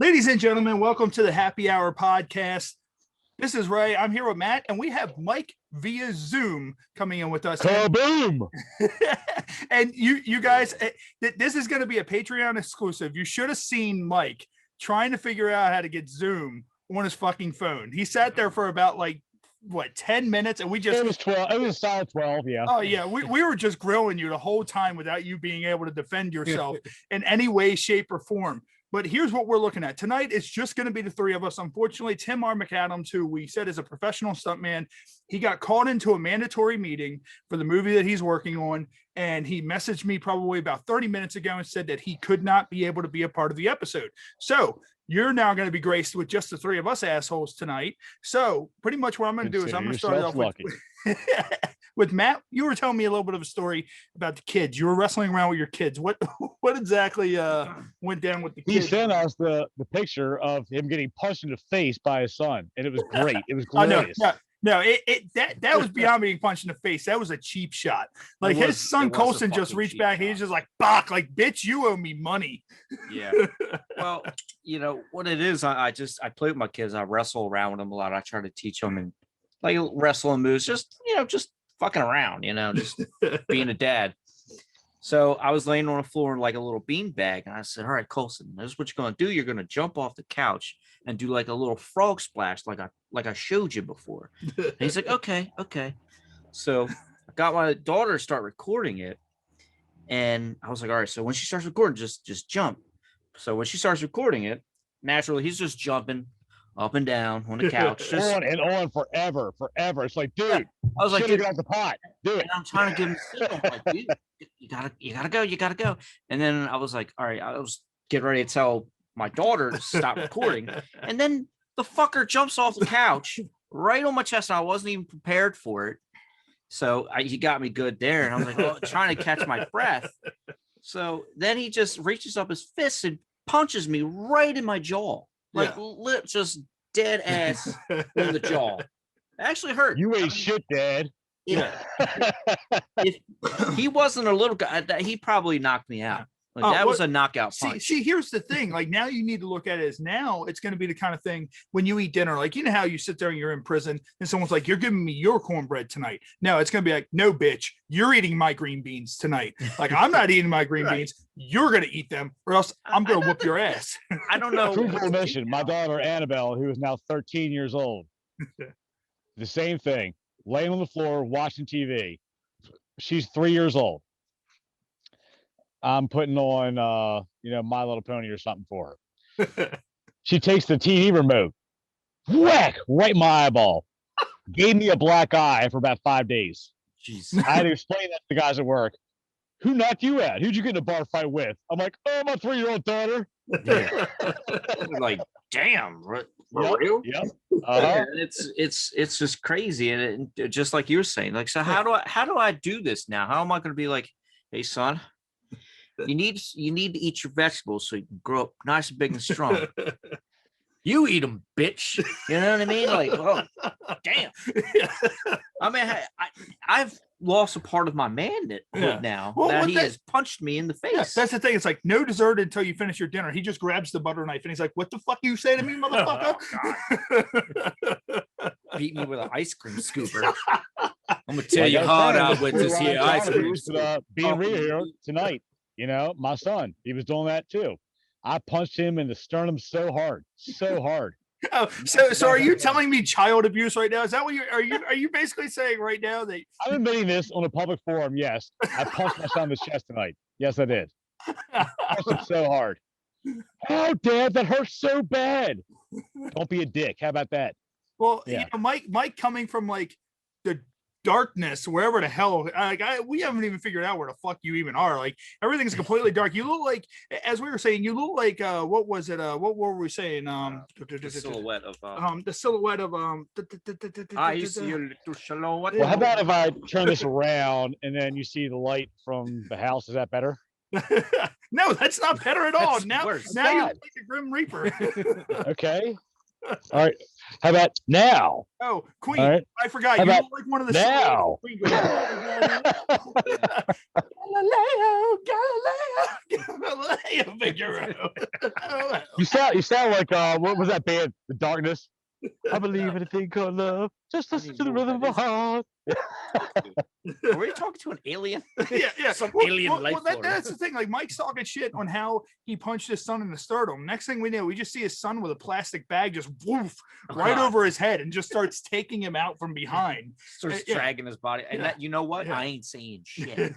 Ladies and gentlemen, welcome to the Happy Hour podcast. This is Ray. I'm here with Matt, and we have Mike via Zoom coming in with us. Kaboom! And you guys, this is going to be a Patreon exclusive. You should have seen Mike trying to figure out how to get Zoom on his fucking phone. He sat there for about 10 minutes, and we just... It was 12. It was solid 12, yeah. Oh, yeah. We were just grilling you the whole time without you being able to defend yourself in any way, shape, or form. But here's what we're looking at. Tonight, it's just going to be the three of us. Unfortunately, Tim R McAdams, who we said is a professional stuntman, he got called into a mandatory meeting for the movie that he's working on. And he messaged me probably about 30 minutes ago and said that he could not be able to be a part of the episode. So you're now going to be graced with just the three of us assholes tonight. So pretty much what I'm going to do is I'm going to start off with Matt. You were telling me a little bit of a story about the kids. You were wrestling around with your kids. What exactly went down with the kids? He sent us the picture of him getting punched in the face by his son, and it was great. It was glorious. No, that was beyond being punched in the face. That was a cheap shot. Like his son Colson just reached back. He's just like, "Bach, like bitch, you owe me money." Yeah. Well, you know what it is. I play with my kids. I wrestle around with them a lot. I try to teach them and like wrestling moves. Just fucking around. Just being a dad. So I was laying on the floor in like a little bean bag, and I said, "All right, Colson, this is what you're gonna do. You're gonna jump off the couch and do like a little frog splash, like I showed you before." And he's like, "Okay." So I got my daughter to start recording it, and I was like, "All right." So when she starts recording, just jump. So when she starts recording it, naturally he's just jumping up and down on the couch, just on and on forever. It's like, dude, I was like, get out the pot, do it. And I'm trying to give him a signal, like, dude, you gotta go. And then I was like, all right, I was getting ready to tell my daughter to stop recording, and then the fucker jumps off the couch right on my chest, and I wasn't even prepared for it. So he got me good there, and I was like, trying to catch my breath. So then he just reaches up his fist and punches me right in my jaw. Like lip, just dead ass in the jaw. It actually hurt. You ain't shit, Dad. Yeah. If he wasn't a little guy, he probably knocked me out. Like that was a knockout punch. See, here's the thing. Like now you need to look at it as now it's going to be the kind of thing when you eat dinner. Like, you know how you sit there and you're in prison and someone's like, "You're giving me your cornbread tonight." No, it's going to be like, "No, bitch, you're eating my green beans tonight." Like, I'm not eating my green beans. You're going to eat them or else I'm going to whoop your ass. I don't know. True mission. My daughter, Annabelle, who is now 13 years old, the same thing, laying on the floor, watching TV. She's 3 years old. I'm putting on, My Little Pony or something for her. She takes the TV remote, whack, right in my eyeball. Gave me a black eye for about 5 days. Jeez. I had to explain that to the guys at work. Who knocked you out? Who'd you get in a bar fight with? I'm like, "Oh, my 3-year-old daughter." Yeah. Like, damn, for real? Yep. It's just crazy, and just like you were saying, like, so how do I do this now? How am I going to be like, "Hey, son, you need to eat your vegetables so you can grow up nice and big and strong. You eat them, bitch." You know what I mean? Like, oh, damn. I mean, I've lost a part of my manhood now that he has punched me in the face. Yeah, that's the thing. It's like no dessert until you finish your dinner. He just grabs the butter knife and he's like, "What the fuck you say to me, motherfucker?" Beat me with an ice cream scooper. I'm gonna tell you hard out with this here ice cream. Being real here tonight. My son, he was doing that too. I punched him in the sternum so hard. Oh, so are you telling me child abuse right now? Is that what are you basically saying right now that I'm admitting this on a public forum? Yes, I punched my son in the chest tonight. Yes, I did. I punched him so hard. Oh, Dad, that hurts so bad. Don't be a dick. How about that? Well, Mike coming from like the darkness, wherever the hell, we haven't even figured out where the fuck you even are. Like everything's completely dark. You look like, as we were saying, you look like what was it? What were we saying? The silhouette of the silhouette of I see your little silhouette. Well, how about if I turn this around and then you see the light from the house? Is that better? No, that's not better at all. That's now worse. Now you look like a Grim Reaper. Okay. All right. How about now? Oh, Queen. All right. I forgot. How You about look like one of the now? Queen goes, Galileo, Galileo, Figaro. You sound like what was that band? The Darkness. I believe in a thing called love. Just I listen don't to the even know rhythm of what my that heart. Are we talking to an alien? Yeah. Some Well, alien life form. that's the thing. Like Mike's talking shit on how he punched his son in the sternum. Next thing we know, we just see his son with a plastic bag just woof Oh, right God. over his head and just starts taking him out from behind. Starts Yeah. dragging his body. And Yeah. that, you know what? Yeah. I ain't seeing shit.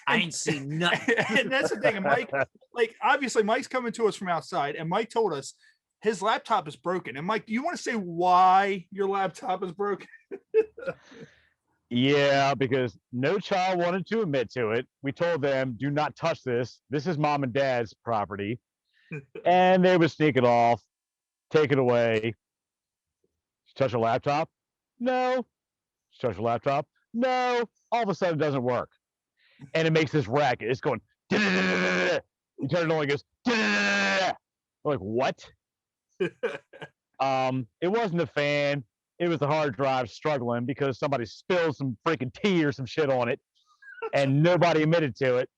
I ain't seen nothing. And that's the thing. And Mike, like obviously Mike's coming to us from outside, and Mike told us his laptop is broken. And Mike, do you want to say why your laptop is broken? Yeah, because no child wanted to admit to it. We told them, do not touch this. This is mom and dad's property. And they would sneak it off, take it away. Touch a laptop? No. Touch a laptop? No. All of a sudden it doesn't work. And it makes this racket. It's going, you turn it on, it goes, we're like, what? It wasn't a fan. It was the hard drive struggling because somebody spilled some freaking tea or some shit on it, and nobody admitted to it.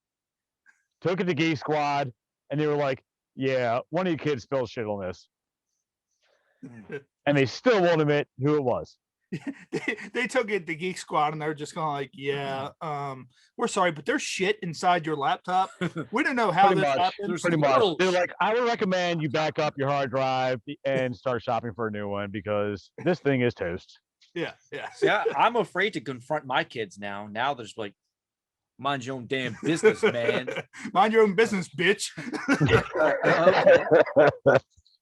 Took it to Geek Squad, and they were like, "Yeah, one of you kids spilled shit on this," and they still won't admit who it was. They took it to Geek Squad, and they're just going like, "Yeah, we're sorry, but there's shit inside your laptop. We don't know how Pretty this much. happened." Pretty much. They're like, "I would recommend you back up your hard drive and start shopping for a new one because this thing is toast." Yeah. Yeah, I'm afraid to confront my kids now. Now there's like, mind your own damn business, man. Mind your own business, bitch. Okay.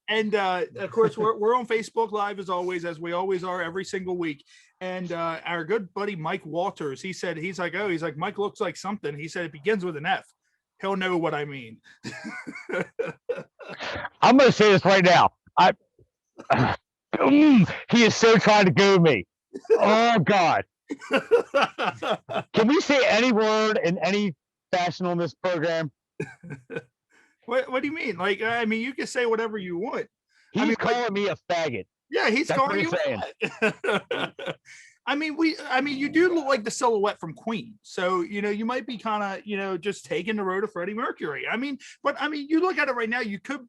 And of course, we're on Facebook Live as always, as we always are every single week. And our good buddy Mike Walters, he's like, Mike looks like something. He said it begins with an F. He'll know what I mean. I'm gonna say this right now. He is so trying to go me. Oh God. Can we say any word in any fashion on this program? What do you mean? Like, I mean, you can say whatever you want. He's calling me a faggot. Yeah, he's That's calling you. what he's saying. I mean, you do look like the silhouette from Queen. So, you might be kind of, just taking the road of Freddie Mercury. I mean, you look at it right now, you could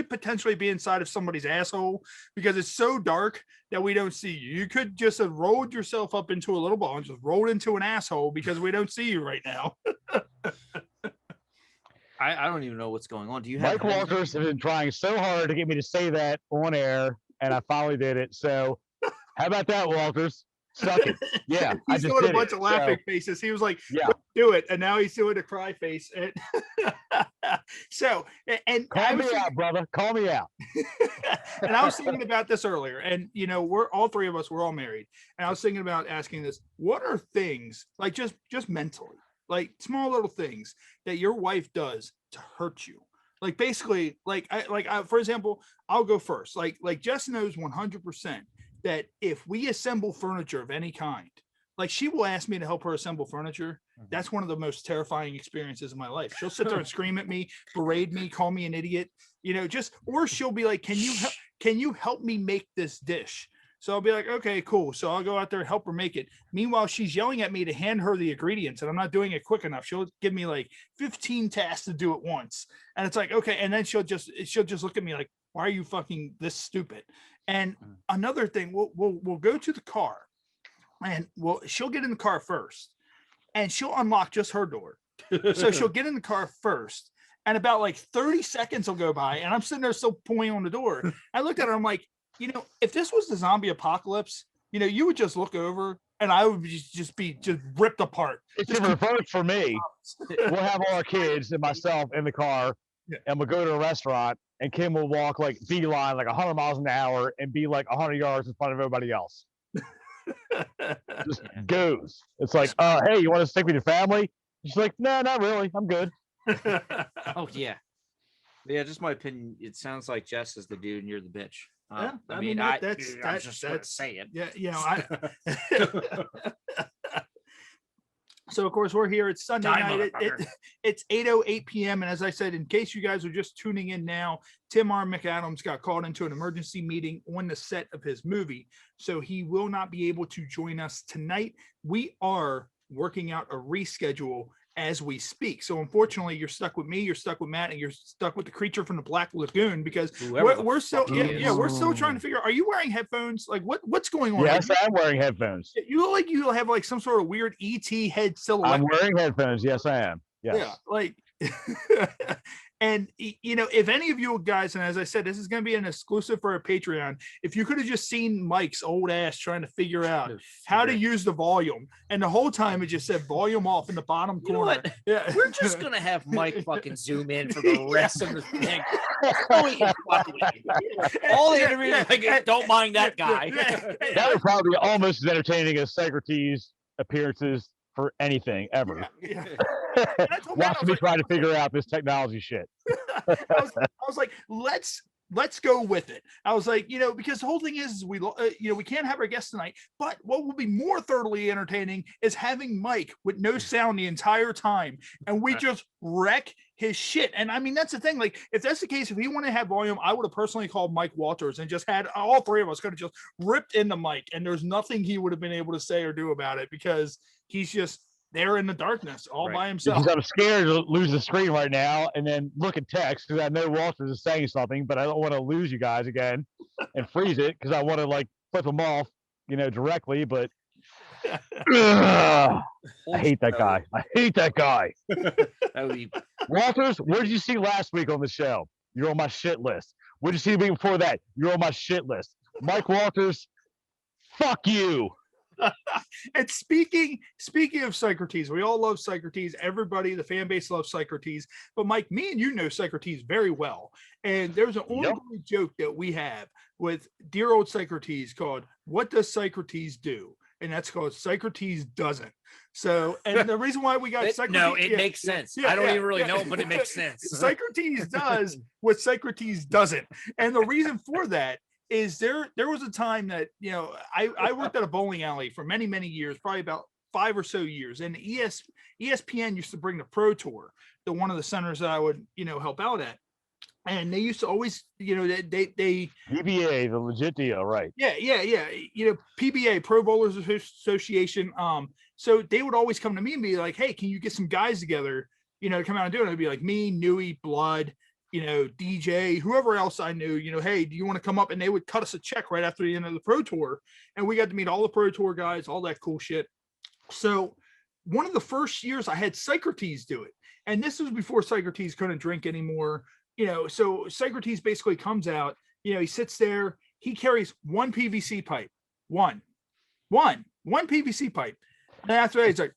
potentially be inside of somebody's asshole because it's so dark that we don't see you. You could just have rolled yourself up into a little ball and just rolled into an asshole because we don't see you right now. I don't even know what's going on. Do you have Mike Walters has been trying so hard to get me to say that on air, and I finally did it. So, how about that, Walters? Suck it. Yeah, He's doing a bunch of laughing faces. He was like, yeah, do it. And now he's doing a cry face. And so, and call me out, brother. Call me out. And I was thinking about this earlier. And, we're all three of us, we're all married. And I was thinking about asking this, what are things like just mentally, like small little things that your wife does to hurt you? Like basically, for example, I'll go first. Like Jess knows 100% that if we assemble furniture of any kind, like she will ask me to help her assemble furniture. That's one of the most terrifying experiences of my life. She'll sit there and scream at me, berate me, call me an idiot, or she'll be like, can you help me make this dish? So I'll be like, okay, cool. So I'll go out there and help her make it. Meanwhile, she's yelling at me to hand her the ingredients and I'm not doing it quick enough. She'll give me like 15 tasks to do at once. And it's like, okay. And then she'll just look at me like, why are you fucking this stupid? And another thing, we'll go to the car and she'll get in the car first and she'll unlock just her door. So she'll get in the car first and about like 30 seconds will go by and I'm sitting there still pointing on the door. I looked at her, I'm like, if this was the zombie apocalypse, you would just look over and I would just be ripped apart. It's a reverse for me. We'll have all our kids and myself in the car and we'll go to a restaurant and Kim will walk like beeline like 100 miles an hour and be like 100 yards in front of everybody else. Just goes. It's like, hey, you want to stick with your family? She's like, no, not really. I'm good. Oh yeah. Yeah, just my opinion. It sounds like Jess is the dude and you're the bitch. Yeah, I mean, that's just gonna say it. Yeah, So of course we're here. It's Sunday Die, night. motherfucker. It's 8:08 p.m. And as I said, in case you guys are just tuning in now, Tim R McAdams got called into an emergency meeting on the set of his movie. So he will not be able to join us tonight. We are working out a reschedule as we speak. So unfortunately, you're stuck with me, you're stuck with Matt, and you're stuck with the creature from the Black Lagoon because we're still we're still trying to figure out, are you wearing headphones? Like what's going on? Yes, I'm wearing headphones. You look like you have like some sort of weird ET head silhouette. I'm wearing headphones. Yes, I am. Yes. Yeah, like and you know, if any of you guys, and as I said, this is going to be an exclusive for a Patreon. If you could have just seen Mike's old ass trying to figure out how to use the volume, and the whole time it just said volume off in the bottom You know corner. what? Yeah, We're just gonna have Mike fucking zoom in for the rest of the thing. All the interviews, like, don't mind that guy. That would probably be almost as entertaining as Socrates' appearances for anything ever. Yeah. Watching me try to figure out this technology shit. I was like, let's go with it. I was like, you know, because the whole thing is we can't have our guests tonight, but what will be more thoroughly entertaining is having Mike with no sound the entire time, and we just wreck his shit. And I mean, that's the thing. Like, if that's the case, if he wanted to have volume, I would have personally called Mike Walters and just had all three of us could have just ripped in the mic, and there's nothing he would have been able to say or do about it because he's just there in the darkness all by himself. Because I'm scared to lose the screen right now and then look at text because I know Walters is saying something, but I don't want to lose you guys again and freeze it because I want to like flip them off, you know, directly. But I hate that guy. I hate that guy. Walters, what did you see last week on the show? You're on my shit list. What did you see the week before that? You're on my shit list. Mike Walters, fuck you. And speaking of Socrates, we all love Socrates. Everybody, the fan base loves Socrates. But Mike, me and you know Socrates very well. And there's an ongoing joke that we have with dear old Socrates called "What Does Socrates Do?" And that's called Socrates Doesn't. So, and the reason why we got Socrates, no, it makes sense. I don't even really know, but it makes sense. Socrates does what Socrates doesn't, and the reason for that is there was a time that, you know, I worked at a bowling alley for many years, probably about 5 or so years, and ESPN used to bring the Pro Tour to one of the centers that I would, you know, help out at, and they used to always, you know, they PBA, the legit deal, right? Yeah, you know, PBA, Pro Bowlers Association. So they would always come to me and be like, hey, can you get some guys together, you know, to come out and do it? And it'd be like me, Newey, Blood, you know, DJ, whoever else I knew, you know, hey, do you want to come up? And they would cut us a check right after the end of the Pro Tour. And we got to meet all the Pro Tour guys, all that cool shit. So one of the first years I had Socrates do it. And this was before Socrates couldn't drink anymore. You know, so Socrates basically comes out, you know, he sits there, he carries one PVC pipe, one PVC pipe. And after that, he's like,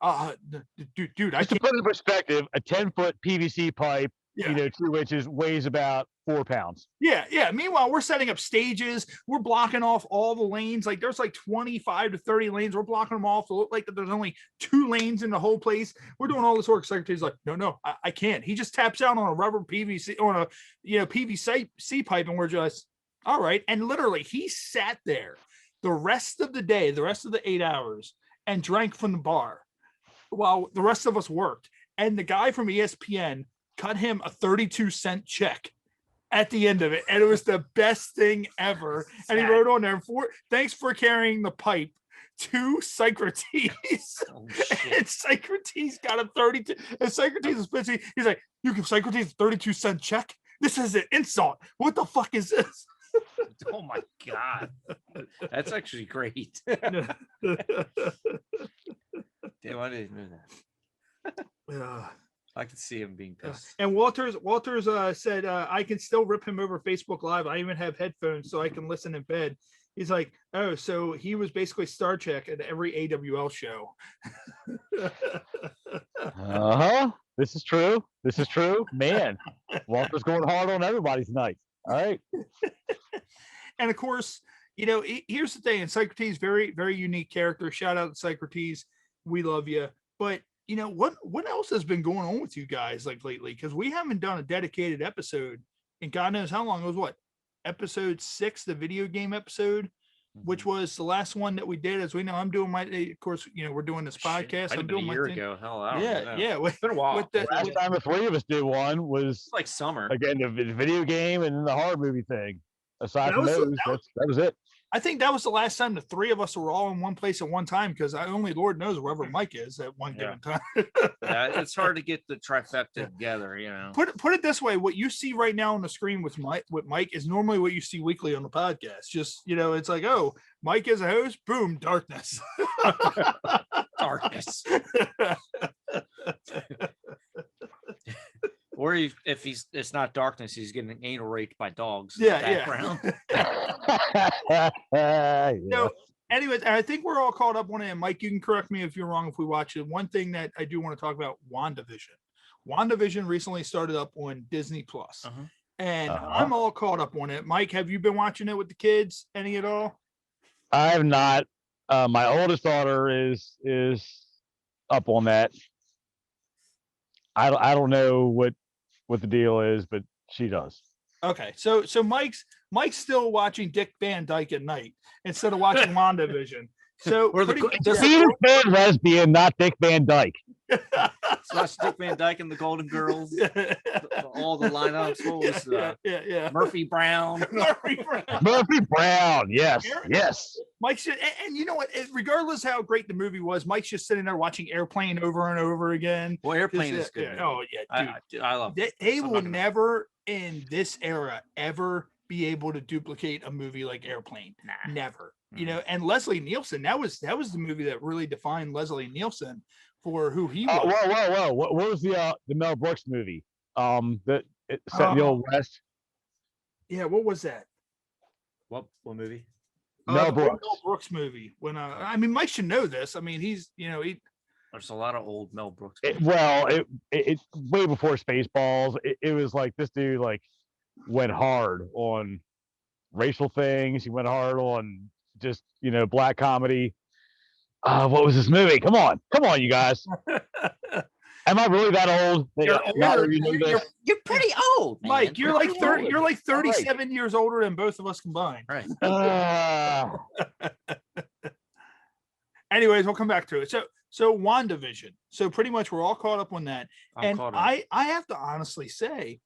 dude, Just to put it in perspective, a 10-foot PVC pipe, you know, 2 inches, weighs about 4 pounds. Yeah. Meanwhile, we're setting up stages. We're blocking off all the lanes. Like there's like 25 to 30 lanes. We're blocking them off to look like that there's only 2 lanes in the whole place. We're doing all this work. Secretary's like, no, I can't. He just taps out on a rubber PVC, on a, you know, PVC pipe, and we're just, all right. And literally, he sat there the rest of the day, the rest of the 8 hours, and drank from the bar while the rest of us worked. And the guy from ESPN cut him a 32-cent check at the end of it, and it was the best thing ever. And he wrote on there, thanks for carrying the pipe to Socrates. And Socrates got a 32, and Socrates is busy. He's like, you give Socrates a 32-cent check? This is an insult. What the fuck is this? Oh my god, that's actually great. Damn, I didn't know that. I can see him being pissed. And Walters said, I can still rip him over Facebook Live. I even have headphones so I can listen in bed. He's like, oh, so he was basically Star Trek at every AWL show. This is true. Man, Walter's going hard on everybody tonight. All right. And of course, you know, here's the thing. And Socrates, very, very unique character. Shout out to Socrates. We love you. But you know, what else has been going on with you guys like lately? Because we haven't done a dedicated episode in God knows how long. It was what, episode 6, the video game episode. which was the last one that we did. As we know, I'm doing my, of course, we're doing this podcast. Might I'm have been doing a my year thing. ago. Hell, I don't Yeah, know. yeah. It's been a while. Last time the three of us did one was It's like summer. again the video game and the horror movie thing. Aside from That those, that was it. I think that was the last time the three of us were all in one place at one time, because only Lord knows wherever Mike is at one given time. It's hard to get the trifecta together, Put it this way: what you see right now on the screen with Mike is normally what you see weekly on the podcast. Just it's like, oh, Mike is a host, boom, darkness. Darkness. Or if it's not darkness, he's getting anal raped by dogs. In the background. So, anyways, I think we're all caught up on it. And Mike, you can correct me if you're wrong if we watch it. One thing that I do want to talk about: WandaVision. WandaVision recently started up on Disney Plus, and I'm all caught up on it. Mike, have you been watching it with the kids? Any at all? I have not. My oldest daughter is up on that. I don't know what the deal is, but she does. Okay, so Mike's still watching Dick Van Dyke at night instead of watching WandaVision. So He's a lesbian, not Dick Van Dyke. Slash Dick Van Dyke and the Golden Girls. All the lineups. What was Murphy Brown? Murphy Brown. Yes. Yes. Mike's and you know what? Regardless how great the movie was, Mike's just sitting there watching Airplane over and over again. Well, Airplane is good. Oh yeah, dude. I love it. They will never in this era ever be able to duplicate a movie like Airplane. Nah. Never. And Leslie Nielsen, that was the movie that really defined Leslie Nielsen for who he was. Whoa. What was the Mel Brooks movie? That set in the Old West. Yeah, what was that? What movie? Mel Brooks. Mel Brooks movie. When Mike should know this. I mean, he's there's a lot of old Mel Brooks. It way before Spaceballs. It was like this dude went hard on racial things. He went hard on just black comedy. What was this movie? Come on, you guys. Am I really that old? You're pretty old, man. Mike. You're like 30. You're like 37 years older than both of us combined. Right. Anyways, we'll come back to it. So WandaVision. So pretty much we're all caught up on that. I have to honestly say,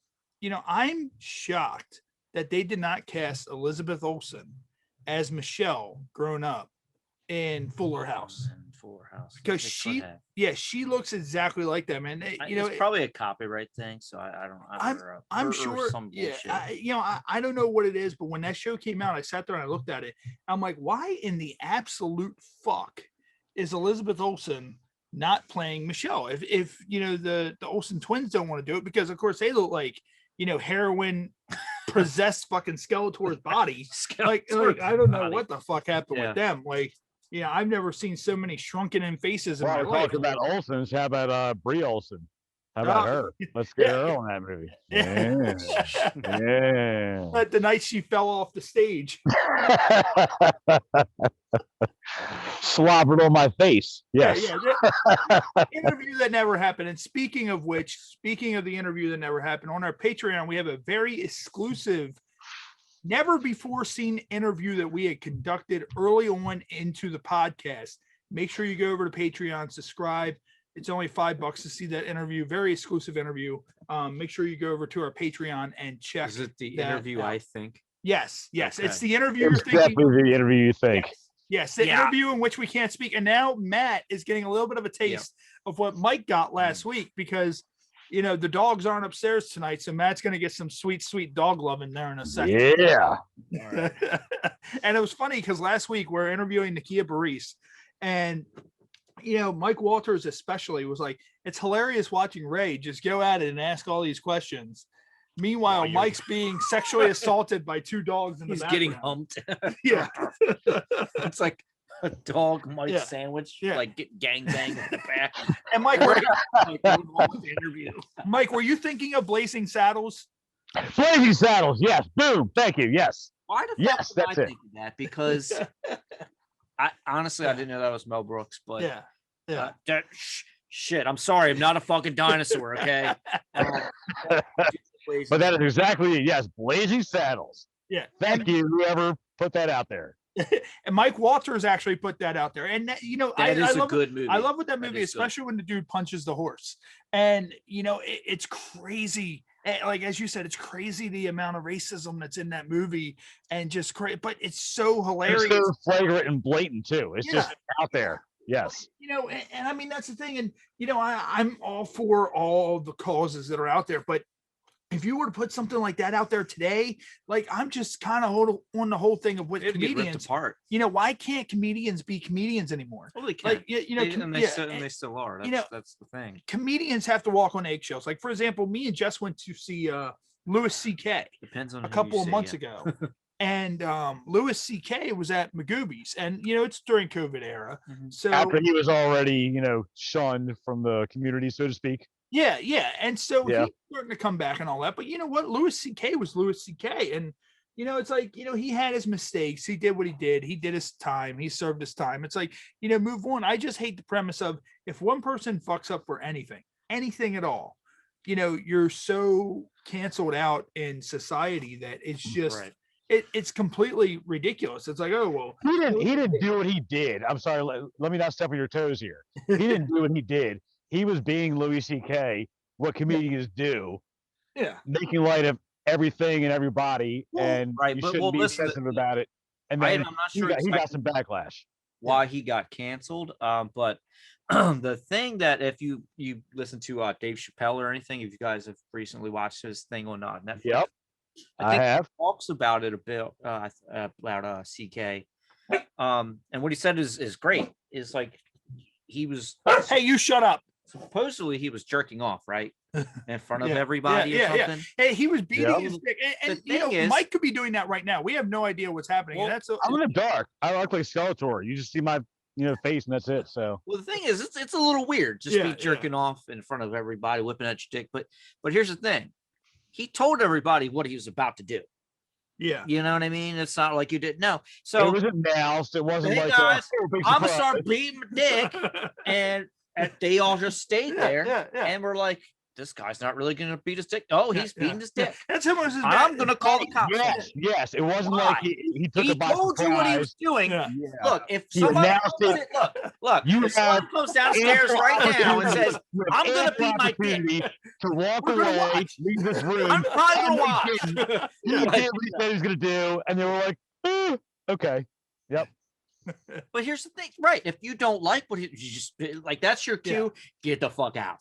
I'm shocked that they did not cast Elizabeth Olsen as Michelle grown up in Fuller House. Because she looks exactly like that, man. It's probably a copyright thing, so I'm sure. I don't know what it is, but when that show came out, I sat there and I looked at it. I'm like, why in the absolute fuck is Elizabeth Olsen not playing Michelle? If the Olsen twins don't want to do it, because of course they look like heroin possessed fucking Skeletor's body. Like I don't know what the fuck happened with them. I've never seen so many shrunken in faces in my life. Talking about Olsen's, how about Brie Olsen? How about her? Let's get her on that movie. Yeah. Like the night she fell off the stage. Slobbered on my face. Yes. Interview that never happened. And speaking of the interview that never happened, on our Patreon, we have a very exclusive, never before seen interview that we had conducted early on into the podcast. Make sure you go over to Patreon, subscribe. It's only $5 to see that interview. Very exclusive interview. Make sure you go over to our Patreon and check. Is it the interview I think? Yes. Okay. It's the interview you're thinking. Definitely the interview you think. Yes, the interview in which we can't speak. And now Matt is getting a little bit of a taste of what Mike got last week, because the dogs aren't upstairs tonight, so Matt's going to get some sweet dog love in there in a second. Yeah. Right. And it was funny because last week we're interviewing Nakia Baris, and Mike Walters especially was like, it's hilarious watching Ray just go at it and ask all these questions. Meanwhile, Mike's being sexually assaulted by two dogs in the background. He's getting humped. Yeah. It's like a dog Mike sandwich, like get gang banged in the back. And Mike, Mike, were you thinking of Blazing Saddles? Blazing Saddles, yes. Boom. Thank you. Yes. Why the fuck did I think of that? Because I honestly I didn't know that was Mel Brooks, but shit. I'm sorry, I'm not a fucking dinosaur, okay? But that is exactly it. Yes, Blazing Saddles. Yeah. Thank you, whoever put that out there. And Mike Walters actually put that out there. And that, you know, That is I a love good movie. I love what that That movie, is good. especially when the dude punches the horse. And you know, it's crazy. Like as you said, it's crazy the amount of racism that's in that movie, and just crazy. But it's so It's hilarious. so flagrant and blatant too. It's Yeah. just out there. Yes. You know, and I mean that's the thing. And you know, I'm all for all the causes that are out there, but if you were to put something like that out there today, like I'm just kind of on the whole thing of what It'd get ripped comedians, apart. you know, why can't comedians be comedians anymore? Well, they can. Like, you know, and they still are. That's, you know, that's the thing. comedians have to walk on eggshells. Like, for example, me and Jess went to see Louis C.K. Depends on a who couple you of see, months yeah. ago. And Louis C.K. was at Magoobies, and you know, it's during COVID era. Mhm. So After he was already, you know, shunned from the community, so to speak. yeah. And so Yeah. he's starting to come back and all that. But you know what? Louis C.K. was Louis C.K. And you know, it's like, you know, he had his mistakes. He did what he did. He did his time. He served his time. It's like, you know, move on. I just hate the premise of if one person fucks up for anything at all, you know, you're so canceled out in society that it's just Right. it's completely ridiculous. It's like, oh well, He didn't do what he did. I'm sorry, let me not step on your toes here. He didn't do what he did. He was being Louis C.K., what comedians do, yeah. making light of everything and everybody, Well, and right, you but, shouldn't well, be listen, sensitive about it. And I'm then not he sure got exactly some backlash. why he got canceled. But the thing that if you listen to Dave Chappelle or anything, if you guys have recently watched his thing on Netflix, Yep, I think have. he talks about it a bit about CK. And what he said is great. Is like he was Hey, you shut up. supposedly he was jerking off, right? In front of Yeah, everybody or something. Hey, he was beating Yep. his dick. And The you know, thing is- Mike could be doing that right now. We have no idea what's happening. Well, And that's I'm in the dark. I look like Skeletor. You just see my, you know, face, and that's it. So Well, the thing is, it's a little weird just Yeah, be yeah. jerking off in front of everybody, whipping at your dick. But here's the thing. He told everybody what he was about to do. yeah. You know what I mean? It's not like you didn't know. it So wasn't announced. It wasn't hey like guys, oh, big I'm gonna surprise. start beating my dick, and they all just stayed there, Yeah. and we're like, this guy's not really gonna beat his dick. Oh, he's beating his dick. That's him. I'm gonna call the cops. on him. Yes. It wasn't Why? like he took He it by told you what he was surprise. doing. Yeah. Yeah. Look, if He somebody announced comes it. look, You if someone comes downstairs right now and says, I'm gonna beat my dick, to walk We're gonna away, watch. leave this room. I'm probably gonna and watch. He did what he said he was gonna do, and they were like, okay. Yep. But here's the thing, right? If you don't like what you just like, that's your cue. Get the fuck out,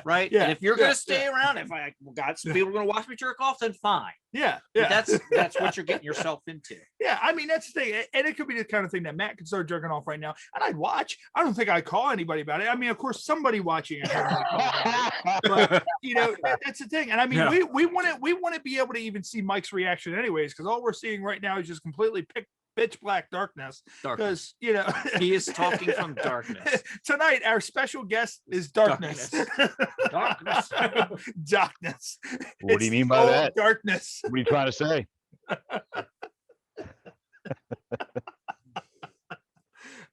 right? Yeah, And if you're yeah, gonna stay around, if I got some people are gonna watch me jerk off, then fine. Yeah. But that's what you're getting yourself into. Yeah, I mean that's the thing, and it could be the kind of thing that Matt could start jerking off right now, and I'd watch. I don't think I'd call anybody about it. I mean, of course, somebody watching at home might call about it, but you know that's the thing. And I mean, Yeah. we want to be able to even see Mike's reaction, anyways, because all we're seeing right now is just completely pitch black darkness. Darkness. Because you know He is talking from darkness. Tonight, our special guest is darkness. Darkness. Darkness. What do you It's mean by total that? Darkness. What are you trying to say?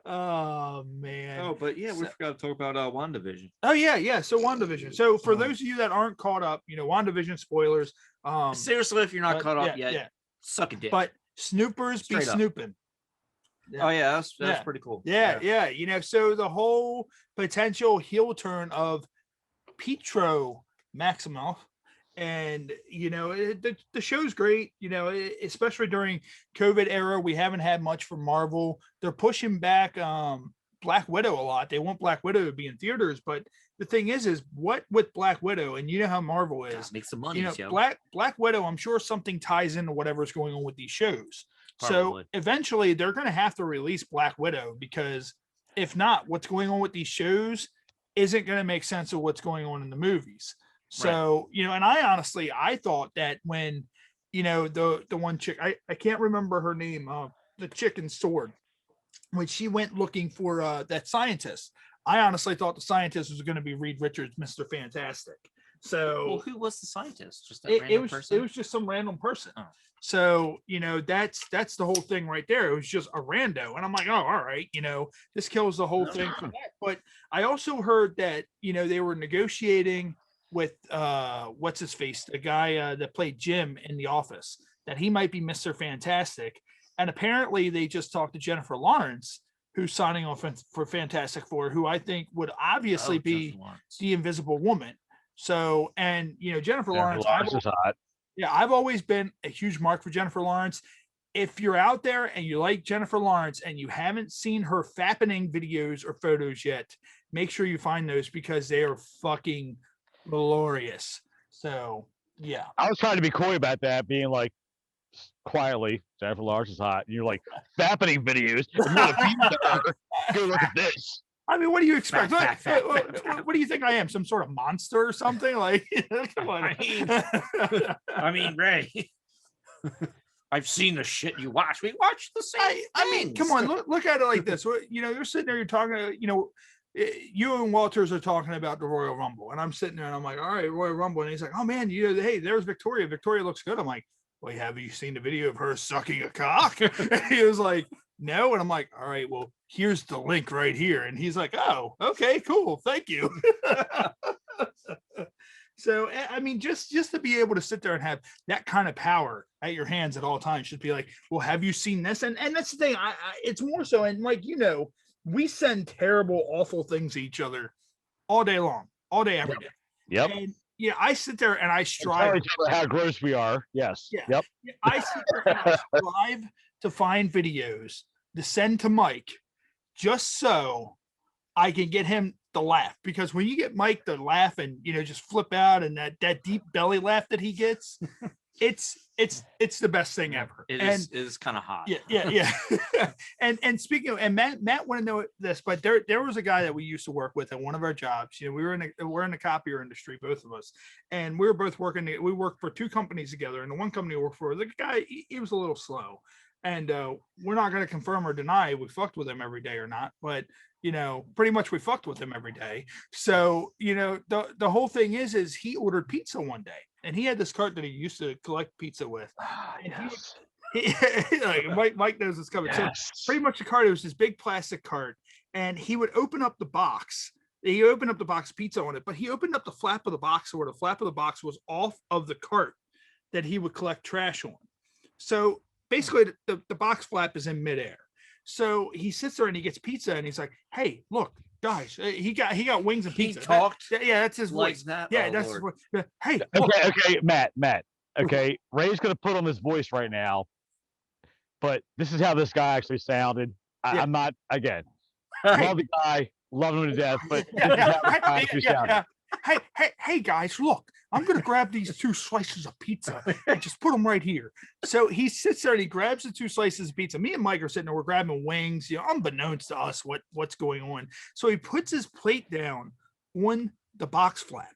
Oh man. Oh, but yeah, we So- forgot to talk about WandaVision. Oh yeah. So WandaVision. So for Um, those of you that aren't caught up, you know, WandaVision spoilers. Seriously, if you're not but caught up yeah, yet, yeah. suck a dick. But snoopers be Straight up. snooping. oh yeah, that's Yeah. pretty cool. Yeah. You know, so the whole potential heel turn of Pietro Maximoff, and you know, the show's great. You know, especially during COVID era, we haven't had much from Marvel. They're pushing back Black Widow a lot. They want Black Widow to be in theaters, but the thing is what with Black Widow, and you know how Marvel is. Gotta make some money, You know, yo. Black Widow, I'm sure something ties into whatever's going on with these shows. So Probably. eventually they're going to have to release Black Widow, because if not, what's going on with these shows isn't going to make sense of what's going on in the movies. So, you know, and I thought that when, you know, the one chick, I can't remember her name, the chick in Sword, when she went looking for that scientist, I honestly thought the scientist was going to be Reed Richards, Mr. Fantastic. So Well, who was the scientist? Just that it random was person? it was just some random person. Oh. So you know that's the whole thing right there. It was just a rando, and I'm like, oh, all right, you know, this kills the whole thing. for that. But I also heard that, you know, they were negotiating with what's his face, the guy that played Jim in The Office, that he might be Mr. Fantastic, And apparently they just talked to Jennifer Lawrence, who's signing off for Fantastic Four, who I think would obviously be the Invisible Woman. So, and Jennifer Lawrence is hot. Yeah, I've always been a huge mark for Jennifer Lawrence. If you're out there and you like Jennifer Lawrence and you haven't seen her fappening videos or photos yet, make sure you find those because they are fucking glorious. So, yeah. I was trying to be coy about that, being like, quietly, Jennifer Lawrence is hot. And you're like, fappening videos. Go look at this. I mean, what do you expect? What do you think I am? Some sort of monster or something? Like, come on. I mean, Ray, I've seen the shit you watch. We watch the same. I mean, come on, look at it like this. You're sitting there, you're talking, you and Walters are talking about the Royal Rumble, and I'm sitting there and I'm like, all right, Royal Rumble. And he's like, oh man, hey, there's Victoria. Victoria looks good. I'm like, well, have you seen the video of her sucking a cock? And he was like, no. And I'm like, all right, well, here's the link right here. And he's like, oh, okay, cool. Thank you. So, I mean, just to be able to sit there and have that kind of power at your hands at all times should be like, well, have you seen this? And that's the thing. It's more so. And like, we send terrible, awful things to each other all day long, all day, every day. Yep. And I sit there and I strive. Tell each other how gross we are. Yes. Yeah. Yep. I sit there and I strive to find videos to send to Mike just so I can get him to laugh. Because when you get Mike to laugh and just flip out and that deep belly laugh that he gets, it's the best thing ever. It is kind of hot. Yeah. and speaking of, and Matt want to know this, but there was a guy that we used to work with at one of our jobs. We're in the copier industry, both of us, and we were both working. We worked for two companies together, and the one company we worked for, the guy he was a little slow, and we're not going to confirm or deny we fucked with him every day or not, but pretty much we fucked with him every day. So the whole thing is he ordered pizza one day. And he had this cart that he used to collect pizza with. Yes. Like Mike knows it's coming. Yes. So pretty much the cart, it was this big plastic cart. And he would open up the box. He opened up the box pizza on it, but he opened up the flap of the box where the flap of the box was off of the cart that he would collect trash on. So basically the box flap is in midair. So he sits there and he gets pizza and he's like, hey, look. Guys, he got wings and pizza. He talked. That's his voice. That. Yeah, that's his voice. Hey. Okay, Matt. Okay, Ray's gonna put on his voice right now, but this is how this guy actually sounded. I'm not again. Love the guy, love him to death, but this is how this guy actually sounded. Hey guys, look, I'm gonna grab these 2 slices of pizza and just put them right here. So he sits there and he grabs the 2 slices of pizza. Me and Mike are sitting there, we're grabbing wings, unbeknownst to us what's going on. So he puts his plate down on the box flap.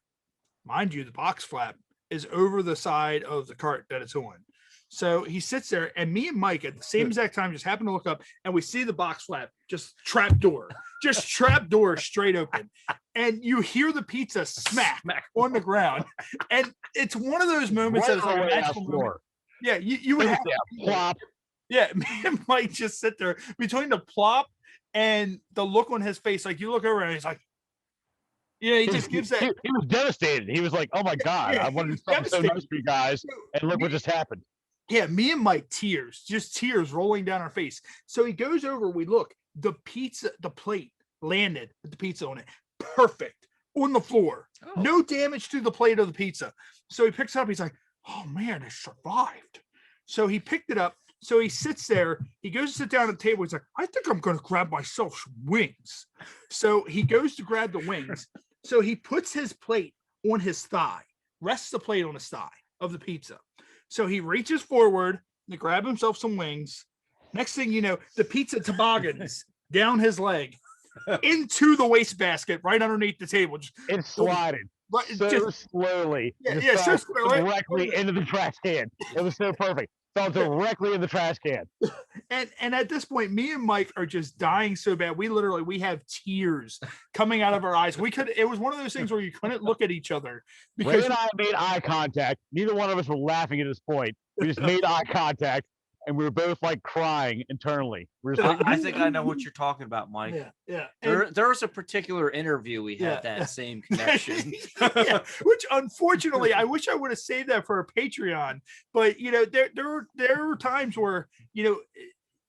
Mind you, the box flap is over the side of the cart that it's on. So he sits there, and me and Mike at the same exact time just happen to look up, and we see the box flap just trap door straight open, and you hear the pizza smack on the ground, and it's one of those moments that's like a magical moment. Yeah, you would have plop. Yeah, me and Mike just sit there between the plop and the look on his face, like you look over and he's like, he just gives that. He was devastated. He was like, "Oh my god, I wanted to do something so nice for you guys, and look what just happened." Yeah, me and Mike, tears rolling down our face. So he goes over, we look, the plate landed with the pizza on it. Perfect. On the floor. Oh. No damage to the plate of the pizza. So he picks it up. He's like, oh man, it survived. So he picked it up. So he sits there. He goes to sit down at the table. He's like, I think I'm going to grab myself some wings. So he goes to grab the wings. So he puts his plate on his thigh, rests the plate on his thigh of the pizza. So he reaches forward to grab himself some wings. Next thing you know, the pizza toboggans down his leg into the wastebasket right underneath the table. It slided so slowly. So slowly. Directly into the trash can. It was so perfect. Fell directly in the trash can. And at this point, me and Mike are just dying so bad. We have tears coming out of our eyes. It was one of those things where you couldn't look at each other. Because Ray and I made eye contact. Neither one of us were laughing at this point. We just made eye contact, and we were both like crying internally. We were just like, I think I know what you're talking about, Mike. Yeah. There was a particular intervw we had that same connection. Which unfortunately, I wish I would have saved that for a Patreon. But there were times where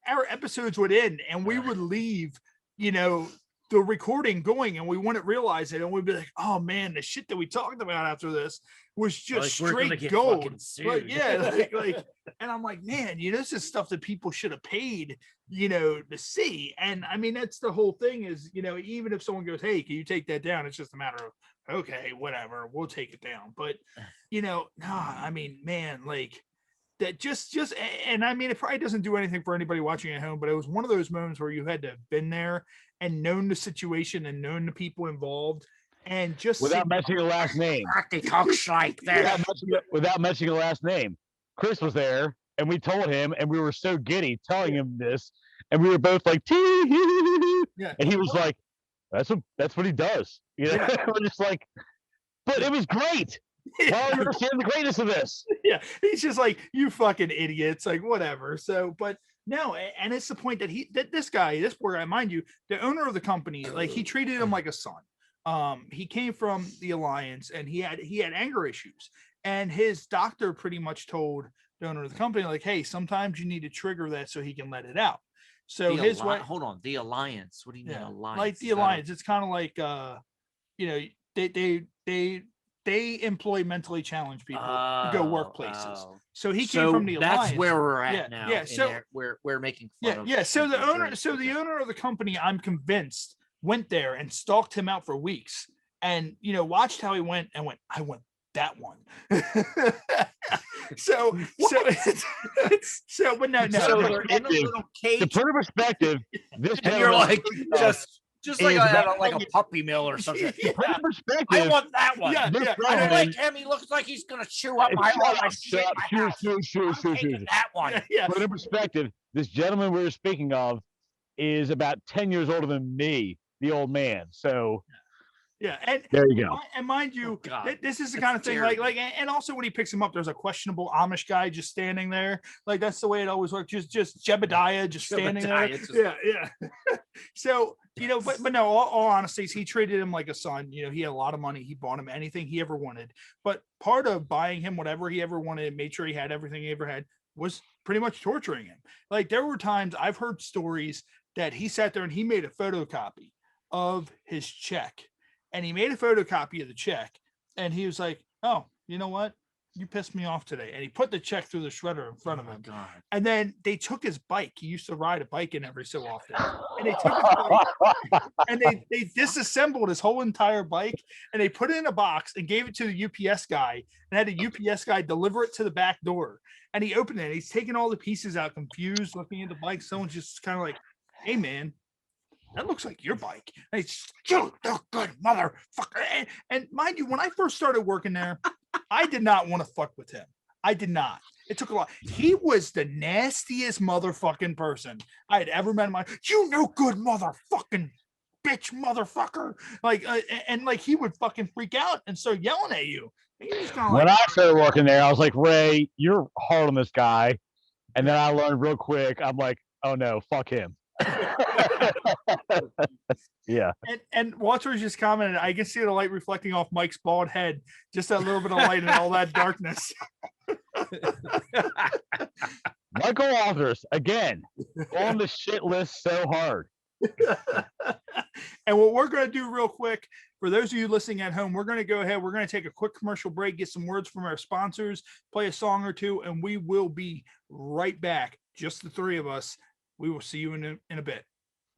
our episodes would end and we would leave, you know, the recording going and we wouldn't realize it. And we'd be like, oh man, the shit that we talked about after this was just Like, we're gonna straight get gold. fucking sued. Like, yeah, like, and I'm like, man, you know, this is stuff that people should have paid, you know, to see. And I mean, that's the whole thing is, you know, even if someone goes, hey, can you take that down? It's just a matter of, okay, whatever, we'll take it down. But, you know, nah, I mean, man, like, that just and I mean it probably doesn't do anything for anybody watching at home, but it was one of those moments where you had to have been there and known the situation and known the people involved and just Without mentioning a last name. He talks like that. Without mentioning a last name. Chris was there and we told him and we were so giddy telling him this and we were both like yeah. And he was like, that's what he does. You know, we're just like, but it was great. Well, you understand the greatness of this. Yeah, he's just like, you fucking idiots, like whatever. So, but no, and it's the point that this poor guy, mind you, the owner of the company, like he treated him like a son. He came from the Alliance and he had anger issues, and his doctor pretty much told the owner of the company, like, hey, sometimes you need to trigger that so he can let it out. So his way, hold on, the Alliance. What do you mean Alliance? Like the Alliance, it's kind of like you know, they employ mentally challenged people to go work places. So he came from the Alliance. That's where we're at now. Yeah. So we're making fun of. Yeah. So the owner of the company, I'm convinced, went there and stalked him out for weeks, and you know, watched how he went and went, I want that one. so, but no. So they're in a little cage. To put in perspective, this and you're like just like a puppy mill or something. Yeah. Perspective, I want that one. Yeah, I don't like him. He looks like he's gonna chew up my shit. That one. Yeah. Put in perspective, this gentleman we were speaking of is about 10 years older than me, the old man. So yeah, and there you go. And mind you, this is the kind of thing like, and also when he picks him up, there's a questionable Amish guy just standing there. Like that's the way it always works. Just Jebediah just standing there. Yeah. So you know, but no, all honesty, he treated him like a son. You know, he had a lot of money. He bought him anything he ever wanted. But part of buying him whatever he ever wanted, made sure he had everything he ever had, was pretty much torturing him. Like there were times I've heard stories that he sat there and he made a photocopy of his check. And he made a photocopy of the check and he was like, oh, you know what? You pissed me off today. And he put the check through the shredder in front of him. God. And then they took his bike. He used to ride a bike in every so often. And they took his bike and they disassembled his whole entire bike and they put it in a box and gave it to the UPS guy and had the UPS guy deliver it to the back door. And he opened it and he's taking all the pieces out, confused, looking at the bike. Someone's just kind of like, hey, man, that looks like your bike. And he's, you good motherfucker. And mind you, when I first started working there, I did not want to fuck with him. I did not. It took a lot. He was the nastiest motherfucking person I had ever met in my, you no good motherfucking bitch motherfucker. Like, and like he would fucking freak out and start yelling at you. When I started working there, I was like, Ray, you're hard on this guy. And then I learned real quick, I'm like, oh no, fuck him. Yeah. And Walter's just commented, I can see the light reflecting off Mike's bald head, just that little bit of light and all that darkness. Michael Walters again on the shit list so hard. And what we're going to do real quick, for those of you listening at home, we're going to go ahead, we're going to take a quick commercial break, get some words from our sponsors, play a song or two, and we will be right back. Just the three of us. We will see you in a bit.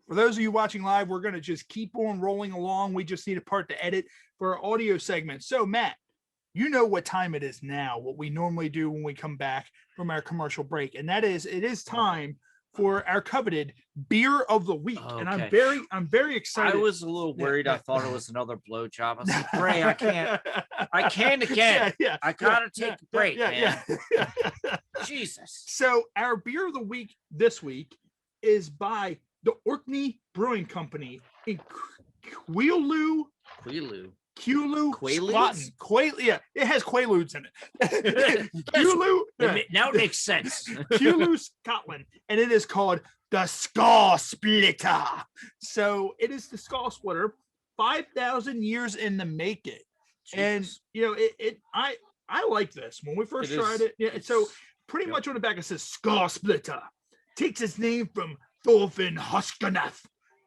For those of you watching live, we're going to just keep on rolling along. We just need a part to edit for our audio segment. So, Matt, you know what time it is now, what we normally do when we come back from our commercial break. And that is, it is time for our coveted beer of the week. Okay. And I'm very excited. I was a little worried. I thought it was another blowjob. I was like, Ray, I can't again. Yeah, I gotta take a break, man. Yeah. Jesus. So our beer of the week this week is by the Orkney Brewing Company in Quaalude, yeah, it has Quaaludes in it. Quaalude, now it makes sense. Quaalude, Scotland, and it is called the Skull Splitter. So it is the Skull Splitter, 5,000 years in the making. Jesus. And you know, I like this when we first tried it. Yeah, so pretty much on the back it says Skull Splitter. takes its name from Thorfinn Hoskanath,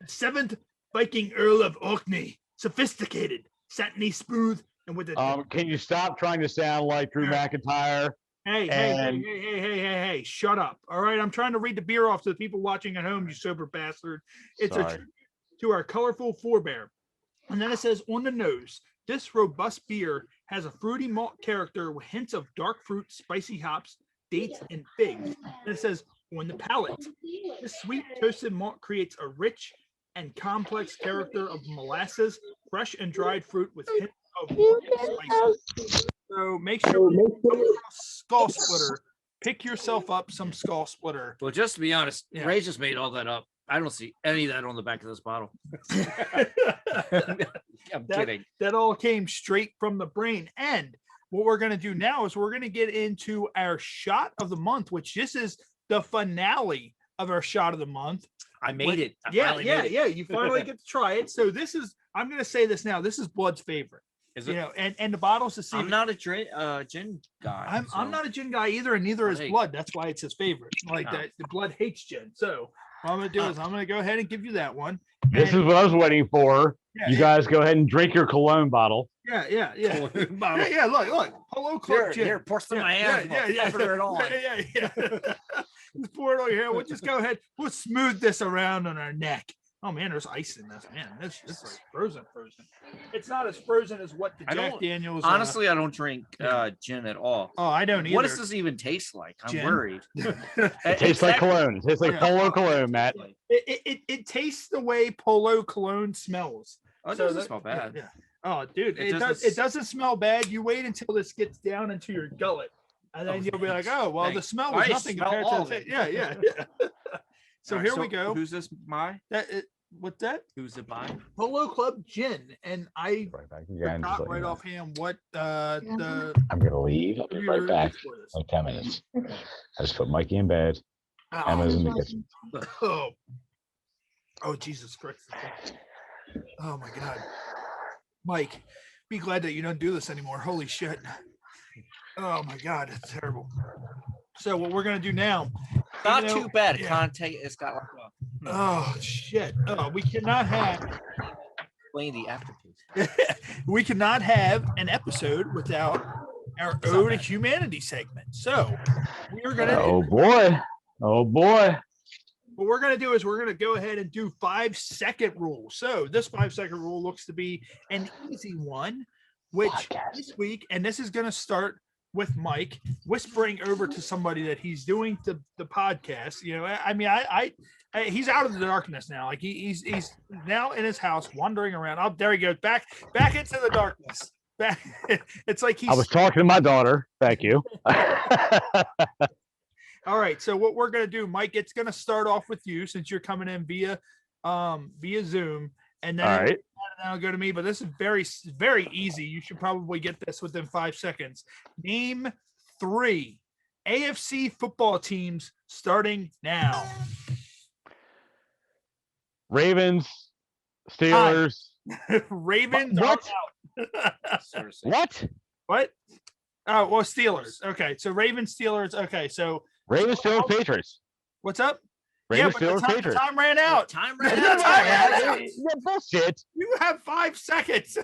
7th Viking Earl of Orkney. Sophisticated, satiny smooth, and with a Can you stop trying to sound like Drew McIntyre? Hey, shut up. All right, I'm trying to read the beer off to the people watching at home, you sober bastard. It's Sorry. a tribute to our colorful forebear. And then it says on the nose, this robust beer has a fruity malt character with hints of dark fruit, spicy hops, dates, and figs. And it says on the palate, this sweet toasted malt creates a rich and complex character of molasses, fresh and dried fruit with hints of spices. So make sure skull splitter. Pick yourself up some skull splitter. Well, just to be honest, Ray just made all that up. I don't see any of that on the back of this bottle. I'm kidding. That all came straight from the brain. And what we're going to do now is we're going to get into our shot of the month, which this is the finale of our shot of the month. I made it. Yeah. You finally get to try it. So this is, I'm going to say this now. This is Blood's favorite. Is it? You know, and the bottle's the same. I'm not a gin guy. I'm not a gin guy either, and neither is Blood. That's why it's his favorite. Like that, the Blood hates gin. So what I'm gonna do is I'm gonna go ahead and give you that one. This is what I was waiting for. You guys go ahead and drink your cologne bottle. Yeah. Look. Hello, Club gin. Here, pour some in my hand. It on. Yeah. Just pour it on your hair. We'll just go ahead. We'll smooth this around on our neck. Oh man, there's ice in this. Man, this is like frozen. It's not as frozen as what the Jack Daniels. Honestly, I don't drink gin at all. Oh, I don't either. What does this even taste like? I'm worried. It tastes like cologne. It tastes like Polo cologne, Matt. It tastes the way Polo cologne smells. Oh, it doesn't smell bad. Yeah. Oh, dude, it doesn't smell bad. You wait until this gets down into your gullet, and then you'll be like, oh, well, the smell was nothing compared to the yeah. So here we go. Who's this by? What's that? Who's it by? Polo Club Gin, and I right back again. Forgot right offhand what the. I'm gonna leave. I'll be right back. Like 10 minutes. I just put Mikey in bed. Emma's in the kitchen. Oh, Jesus Christ! Oh my God, Mike, be glad that you don't do this anymore. Holy shit! Oh my God, it's terrible. So what we're gonna do now? Not too bad. It's got like oh shit! Oh, we cannot have the aftertaste. We cannot have an episode without our Ode to Humanity segment. So we are gonna. Oh boy! What we're gonna do is we're gonna go ahead and do 5-second rule. So this 5-second rule looks to be an easy one, which this week, and this is gonna start with Mike whispering over to somebody that he's doing the podcast. You know, I mean, he's out of the darkness now. Like he's now in his house wandering around. Oh, there he goes, back into the darkness. Back. It's like I was talking to my daughter. Thank you. All right. So what we're gonna do, Mike, it's gonna start off with you since you're coming in via Zoom, and then. All right. That'll go to me, but this is very, very easy. You should probably get this within 5 seconds. Name 3 AFC football teams starting now. Ravens, Steelers. Ravens. What? What? Oh, well, Steelers. Okay, so Ravens, Steelers. Okay, so Ravens, Steelers, Patriots. What's up? Ravens, Steelers, Patriots. Time ran out. Time ran out. Bullshit. You have 5 seconds.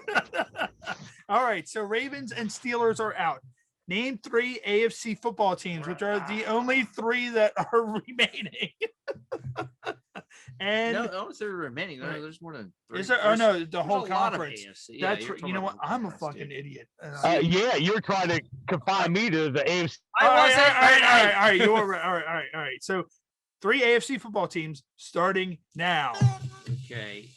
All right. So Ravens and Steelers are out. Name 3 AFC football teams, which are the only 3 that are remaining. And no, it's remaining. No, there's more than 3. Is there? Oh no, the whole conference. Yeah, that's you know what? I'm a fucking idiot. Yeah, you're trying to confine me to the AFC. All right. You were right. All right. So 3 AFC football teams starting now. Okay.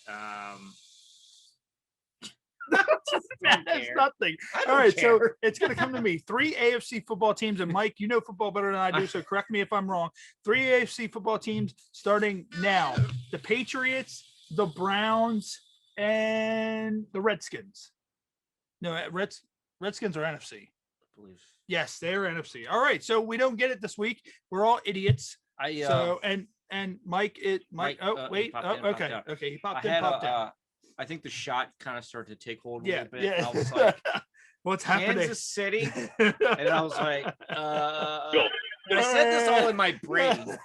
That's nothing. All right, so it's going to come to me. 3 AFC football teams, and Mike, you know football better than I do, so correct me if I'm wrong. 3 AFC football teams starting now. The Patriots, the Browns, and the Redskins. No, Redskins are NFC. I believe. Yes, they are NFC. All right, so we don't get it this week. We're all idiots. And Mike, okay, he popped out. I think the shot kind of started to take hold a little bit. Yeah. And I was like, what's happening? Kansas City. And I was like, I said this all in my brain.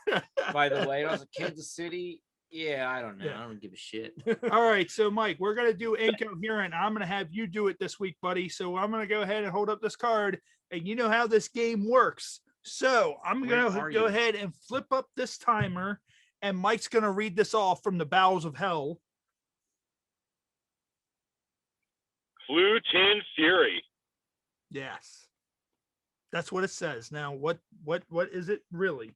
By the way, I was in Kansas City. Yeah, I don't know. Yeah. I don't give a shit. All right, so Mike, we're gonna do incoherent. I'm gonna have you do it this week, buddy. So I'm gonna go ahead and hold up this card, and you know how this game works. So I'm Where gonna are go you? ahead and flip up this timer, and Mike's gonna read this off from the bowels of hell. Gluten Fury. Yes, that's what it says. Now, what is it really?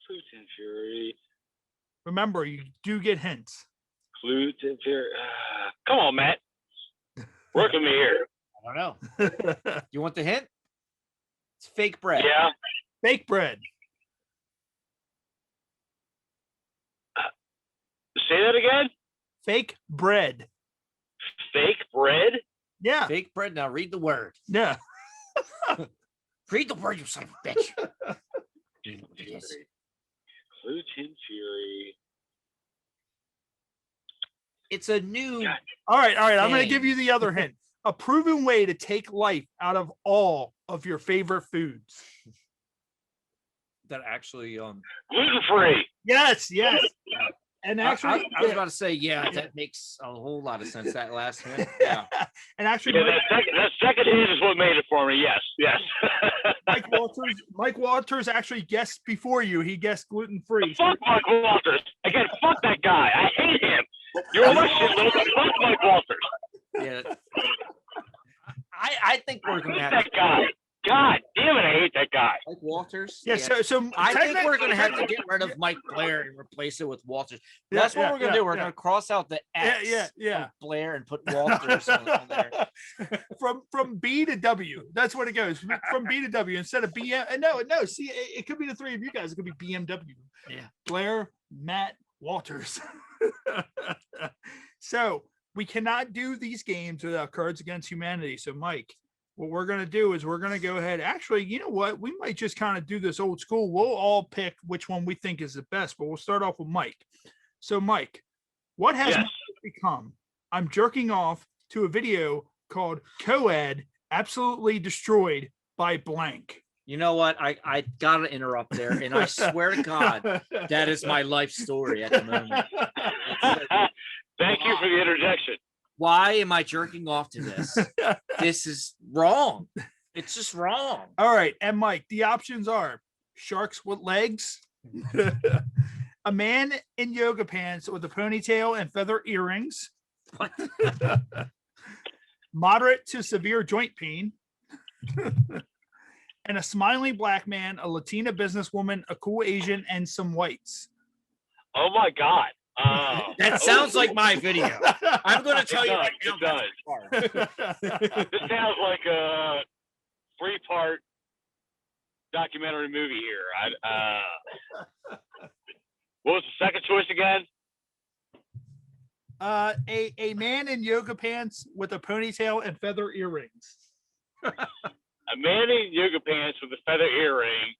Gluten Fury. Remember, you do get hints. Gluten Fury. Come on, Matt. Work with me here. I don't know. You want the hint? It's fake bread. Yeah. Fake bread. Say that again. Fake bread. Fake bread. Yeah. Fake bread. Now read the word. Yeah. Read the word, you son of a bitch. You know what it is. Gluten Fury. It's a new. God. All right. I'm going to Dang. give you the other hint. A proven way to take life out of all of your favorite foods. That actually Gluten free. Yes. And actually, I was about to say, yeah, that makes a whole lot of sense. That last hint. Yeah. and actually, Yeah, that second hint is what made it for me. Yes. Mike Walters actually guessed before you. He guessed gluten free. Fuck Mike Walters. Again, fuck that guy. I hate him. You're on my shit list. Fuck Mike Walters. Yeah. I think we're gonna Hate have that guy. God damn it, I hate that guy. Like Walters. Yeah. So I think we're technically- gonna have to get rid of Mike Blair and replace it with Walters. Yeah, That's what yeah, we're gonna yeah, do. We're yeah. gonna cross out the X Yeah. of Blair and put Walters on there. from B to W. That's what it goes from B to W instead of BM. No. See, it could be the three of you guys. It could be BMW. Yeah. Blair, Matt, Walters. So we cannot do these games without Cards Against Humanity. So Mike, what we're going to do is we're going to go ahead. Actually, you know what? We might just kind of do this old school. We'll all pick which one we think is the best, but we'll start off with Mike. So Mike, what has Yes. my life become? I'm jerking off to a video called Co-ed Absolutely Destroyed by Blank. You know what? I gotta interrupt there, and I swear to God, that is my life story at the moment. Thank you for the interjection. Why am I jerking off to this? This is wrong. It's just wrong. All right. And Mike, the options are sharks with legs, a man in yoga pants with a ponytail and feather earrings, What? moderate to severe joint pain, and a smiling black man, a Latina businesswoman, a cool Asian, and some whites. Oh my God. That sounds like my video. I'm going to tell It you does, right now. it does. This sounds like a 3-part documentary movie here. What was the second choice again? A man in yoga pants with a ponytail and feather earrings. A man in yoga pants with a feather earring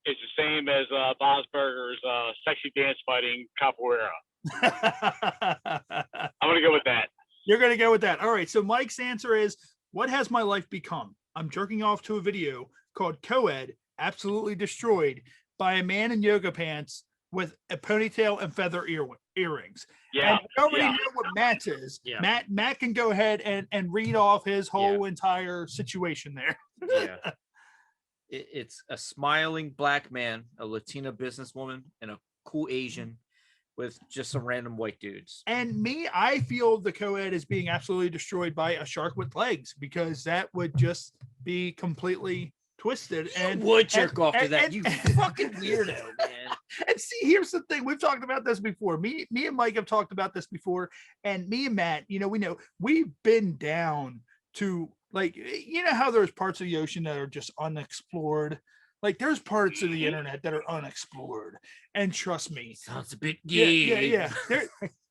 is the same as Bob's Burgers sexy dance fighting capoeira. I'm gonna go with that. You're going to go with that. All right. So Mike's answer is, what has my life become? I'm jerking off to a video called Co-ed Absolutely Destroyed by a man in yoga pants with a ponytail and feather earrings. Yeah. And we already yeah. know what Matt's is. Yeah. Matt can go ahead and read off his whole entire situation there. Yeah. It's a smiling black man, a Latina businesswoman, and a cool Asian with just some random white dudes. And me, I feel the co-ed is being absolutely destroyed by a shark with legs, because that would just be completely twisted. And Would jerk off to and- that, and- you fucking weirdo, man. And see, here's the thing. We've talked about this before. Me and Mike have talked about this before. And me and Matt, we know we've been down to, like, how there's parts of the ocean that are just unexplored. Like, there's parts of the internet that are unexplored. And trust me, Sounds a bit yeah, gay. yeah.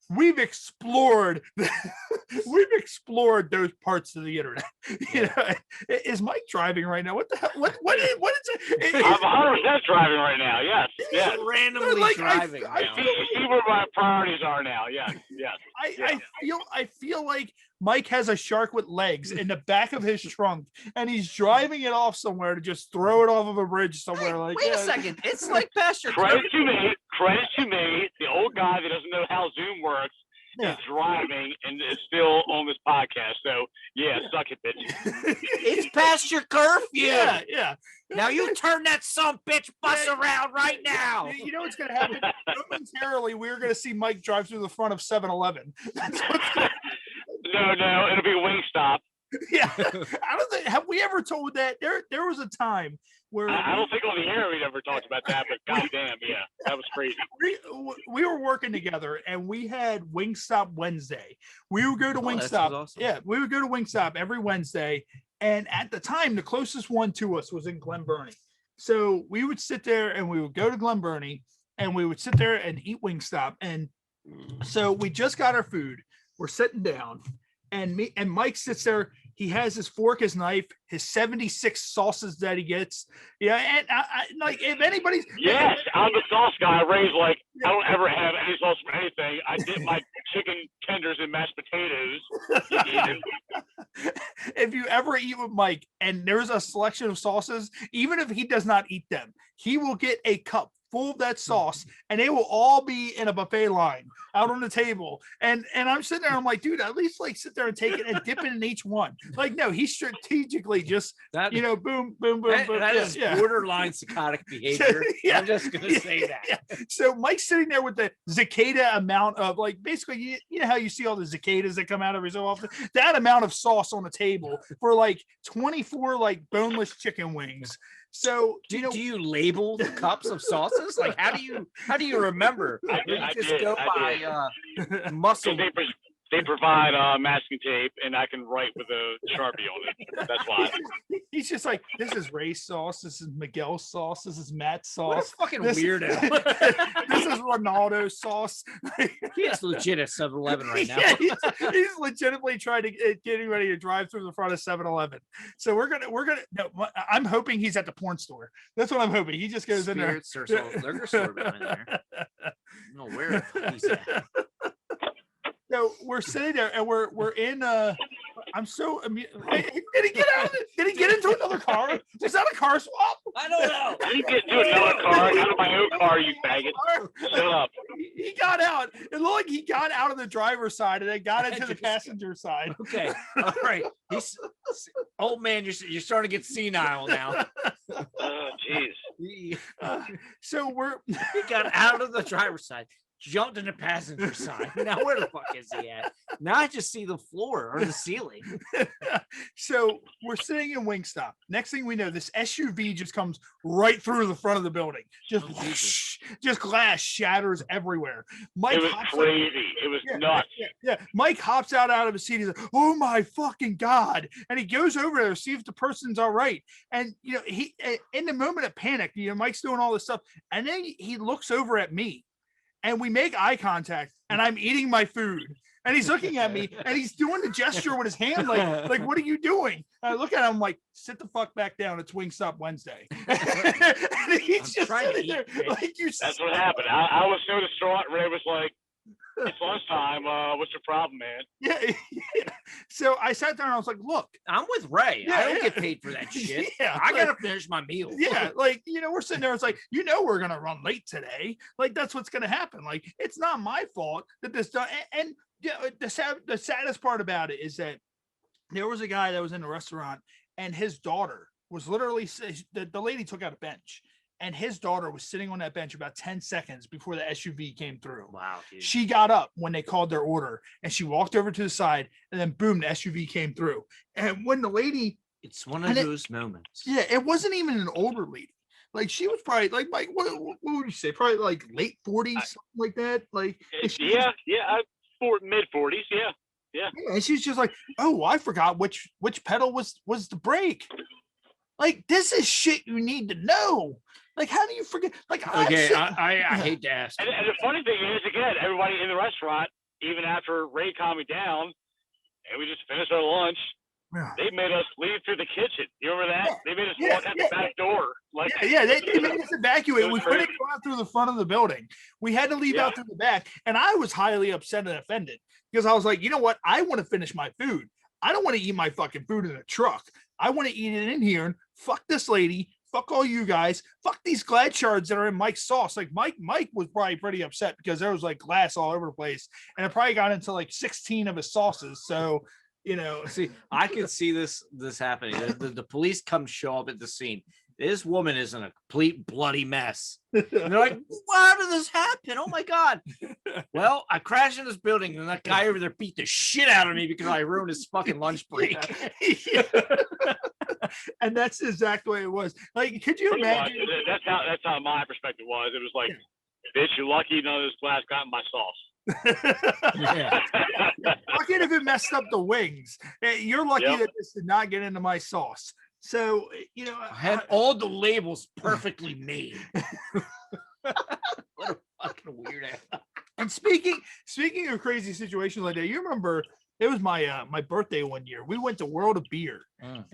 we've explored those parts of the internet. You know, is Mike driving right now? What the hell? What is it? I'm 100% driving right now. Yes. Yes. Randomly Like, driving. I now. You see where my priorities are now. Yes. Yes. I feel like Mike has a shark with legs in the back of his trunk, and he's driving it off somewhere to just throw it off of a bridge somewhere. Like, Wait a second, it's like Pastor. Credit to me. Credit to me. The old guy that doesn't know how Zoom works is driving and is still on this podcast. So yeah, suck it, bitch. It's past your curfew. Yeah. Now you turn that son bitch bus around right now. You know what's going to happen? Momentarily, we're going to see Mike drive through the front of 7-Eleven. That's what's gonna... No, it'll be a Wingstop. Yeah, I don't think. Have we ever told that? There was a time where I don't think on the air we ever talked about that, but goddamn, yeah, that was crazy. We were working together, and we had Wingstop Wednesday. We would go to Wingstop. Awesome. Yeah, we would go to Wingstop every Wednesday, and at the time, the closest one to us was in Glen Burnie. So we would sit there, and we would go to Glen Burnie, and we would sit there and eat Wingstop. And so we just got our food. We're sitting down, and Mike sits there. He has his fork, his knife, his 76 sauces that he gets. Yeah, and I like if anybody's. Yes, I'm the sauce guy. Raised like I don't ever have any sauce for anything. I dip my chicken tenders in mashed potatoes. If you ever eat with Mike and there's a selection of sauces, even if he does not eat them, he will get a cup full of that sauce, and they will all be in a buffet line out on the table. And I'm sitting there, I'm like, dude, at least like sit there and take it and dip it in each one. Like, no, he strategically just boom, boom, boom, boom. That is borderline psychotic behavior. I'm just gonna say that. Yeah. So Mike's sitting there with the cicada amount of like basically you know how you see all the cicadas that come out every so often, that amount of sauce on the table for like 24 like boneless chicken wings. So do you label the cups of sauces? Like how do you remember? I just did. go I by muscle. They provide masking tape, and I can write with a Sharpie on it. That's why. He's just like, this is Ray's sauce. This is Miguel's sauce. This is Matt's What a sauce. fucking This weirdo. This is Ronaldo's sauce. He is legit at 7-Eleven right now. Yeah, he's legitimately trying to getting ready to drive through the front of 7-Eleven. So we're gonna. No, I'm hoping he's at the porn store. That's what I'm hoping. He just goes in there. Liquor store down in there. I don't know where he's at. So we're sitting there, and we're in. I'm so. Did he get out of it? Did he get into another car? Was that a car swap? I don't know. You get into another car, out of my own car, you faggot. Shut up. He got out. It looked like he got out of the driver's side and then got into the passenger side. Okay, all right. He's old man. You're starting to get senile now. Oh, jeez. So he got out of the driver's side, jumped in the passenger side. Now where the fuck is he at? Now I just see the floor or the ceiling. So we're sitting in Wingstop. Next thing we know, this SUV just comes right through the front of the building. Just just glass shatters everywhere. Mike, it was crazy. It was nuts. Yeah. Mike hops out of his seat. He's like, "Oh my fucking god!" And he goes over there to see if the person's all right. And he in the moment of panic, Mike's doing all this stuff, and then he looks over at me. And we make eye contact, and I'm eating my food, and he's looking at me, and he's doing the gesture with his hand, like, what are you doing? And I look at him like, sit the fuck back down. It's Wingstop Wednesday. And he's just sitting there, like you. That's what happened. I was so distraught. Ray was like, "It's lunchtime. What's your problem, man?" Yeah. So I sat there and I was like, "Look, I'm with Ray. I don't get paid for that shit. I gotta finish my meal." Yeah, like we're sitting there. It's like we're gonna run late today. Like that's what's gonna happen. Like it's not my fault that this done. And the saddest part about it is that there was a guy that was in the restaurant, and his daughter was literally the lady took out a bench. And his daughter was sitting on that bench about 10 seconds before the SUV came through. Wow. Dude. She got up when they called their order, and she walked over to the side, and then boom, the SUV came through. And when the lady, it's one of those moments. Yeah, it wasn't even an older lady. Like she was probably like what would you say? Probably like late 40s, something like that. Like mid 40s. Yeah. And she's just like, oh, I forgot which pedal was the brake. Like this is shit you need to know. Like, how do you forget? Like, okay, I hate to ask. And the funny thing is, again, everybody in the restaurant even after Ray calmed me down, and we just finished our lunch, they made us leave through the kitchen. You remember that? They made us walk out the back door. Like, they made us evacuate. We couldn't crazy. go out through the front of the building. We had to leave out through the back. And I was highly upset and offended because I was like, you know what? I want to finish my food. I don't want to eat my fucking food in a truck. I want to eat it in here. And fuck this lady. Fuck all you guys. Fuck these glad shards that are in Mike's sauce. Like Mike was probably pretty upset because there was like glass all over the place. And it probably got into like 16 of his sauces. So, you know, see, I could see this happening. The police come show up at the scene. This woman is in a complete bloody mess. And they're like, "How did this happen? Oh my god!" Well, I crashed in this building, and that guy over there beat the shit out of me because I ruined his fucking lunch break. And that's exactly what it was. Like, could you imagine? That's how my perspective was. It was like, bitch, you're lucky none of this glass got in my sauce. Lucky if it messed up the wings. You're lucky that this did not get into my sauce. So, you know, I had all the labels perfectly made. What a fucking weird ass. And speaking of crazy situations like that, you remember it was my birthday one year. We went to World of Beer,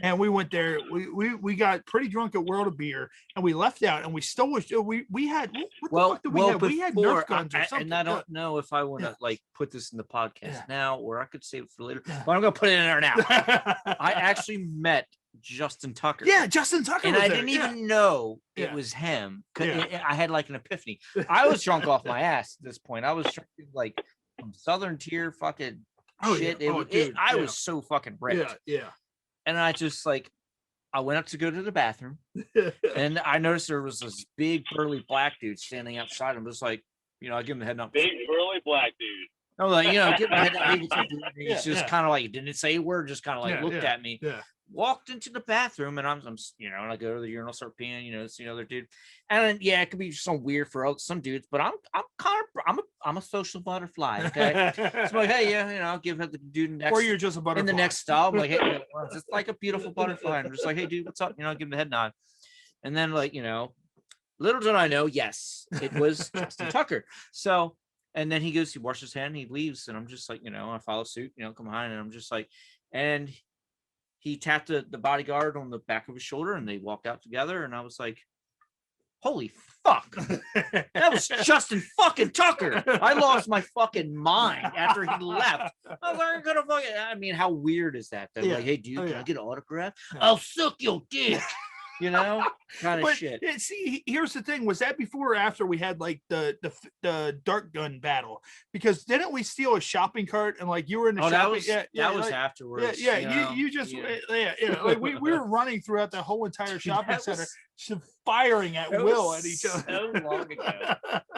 and we went there. We got pretty drunk at World of Beer, and we left out, and we stole. We had what the fuck did we have? We had Nerf guns or something. And I don't know if I want to like put this in the podcast now, or I could save it for later. But I'm gonna put it in there now. I actually met Justin Tucker. Yeah, Justin Tucker. And was I there. didn't even know it was him. I had like an epiphany. I was drunk off my ass at this point. I was drinking like some Southern Tier fucking shit. I was so fucking ripped. Yeah. And I just like, I went up to go to the bathroom, and I noticed there was this big burly black dude standing outside. I'm just like, you know, I give him the head nod. Big burly black dude. I was like, you know, give him the head nod. He's just kind of like, didn't say a word, just kind of like looked at me. Walked into the bathroom, and I'm you know, and I go to the urinal, start peeing, you know, see another dude, and then, it could be some weird for some dudes, but I'm a social butterfly. Okay, so I'm like, hey, you know, I'll give the dude next, or you're just a butterfly in the next stall. I'm like, hey, it's just like a beautiful butterfly. I'm just like, hey, dude, what's up? You know, give him the head nod, and then like, you know, little did I know, yes, it was Justin Tucker. So, and then he goes, he washes his hand, and he leaves, and I'm just like, you know, I follow suit, you know, come on, and I'm just like, and he tapped the bodyguard on the back of his shoulder, and they walked out together. And I was like, holy fuck. That was Justin fucking Tucker. I lost my fucking mind after he left. I was like, I'm gonna fucking, I mean, how weird is that? They're like, hey, dude, can I get an autograph? I'll suck your dick. You know, kind of shit. See, here's the thing: was that before or after we had like the dart gun battle? Because didn't we steal a shopping cart and like you were in the shopping? That was afterwards. You just like we were running throughout the whole entire shopping center, firing at will at each other. So long ago,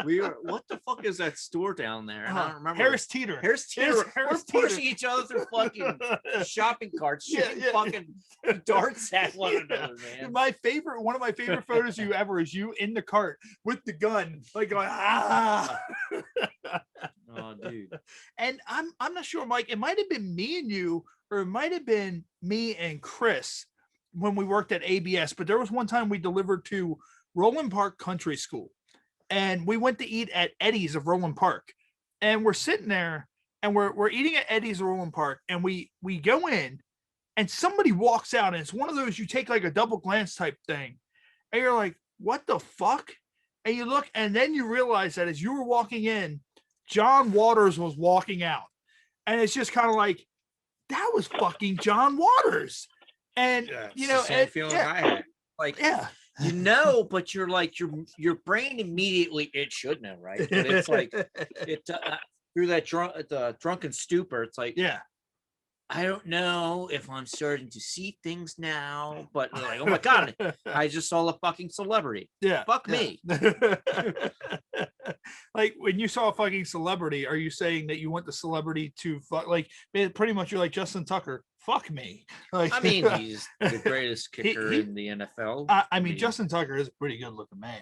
we were. What the fuck is that store down there? I don't remember. Harris Teeter. We're pushing each other through fucking shopping carts, shooting fucking darts at one another, man. One of my favorite photos of you ever is you in the cart with the gun, like going ah. Oh, dude. And I'm not sure, Mike. It might have been me and you, or it might have been me and Chris when we worked at ABS. But there was one time we delivered to Roland Park Country School, and we went to eat at Eddie's of Roland Park, and we're sitting there, and we're eating at Eddie's of Roland Park, and we go in. And somebody walks out, and it's one of those you take like a double glance type thing, and you're like, what the fuck? And you look, and then you realize that as you were walking in, John Waters was walking out. And it's just kind of like, that was fucking John Waters. And you know, same feeling I had. Like, you know, but you're like, your brain immediately, it should know, right? But it's like it through that drunken stupor, it's like, I don't know if I'm starting to see things now, but like, oh my God, I just saw a fucking celebrity. Fuck me. Like, when you saw a fucking celebrity, are you saying that you want the celebrity to fuck? Like, pretty much you're like, Justin Tucker, fuck me. Like, I mean, he's the greatest kicker in the NFL. I mean, Justin Tucker is a pretty good looking man.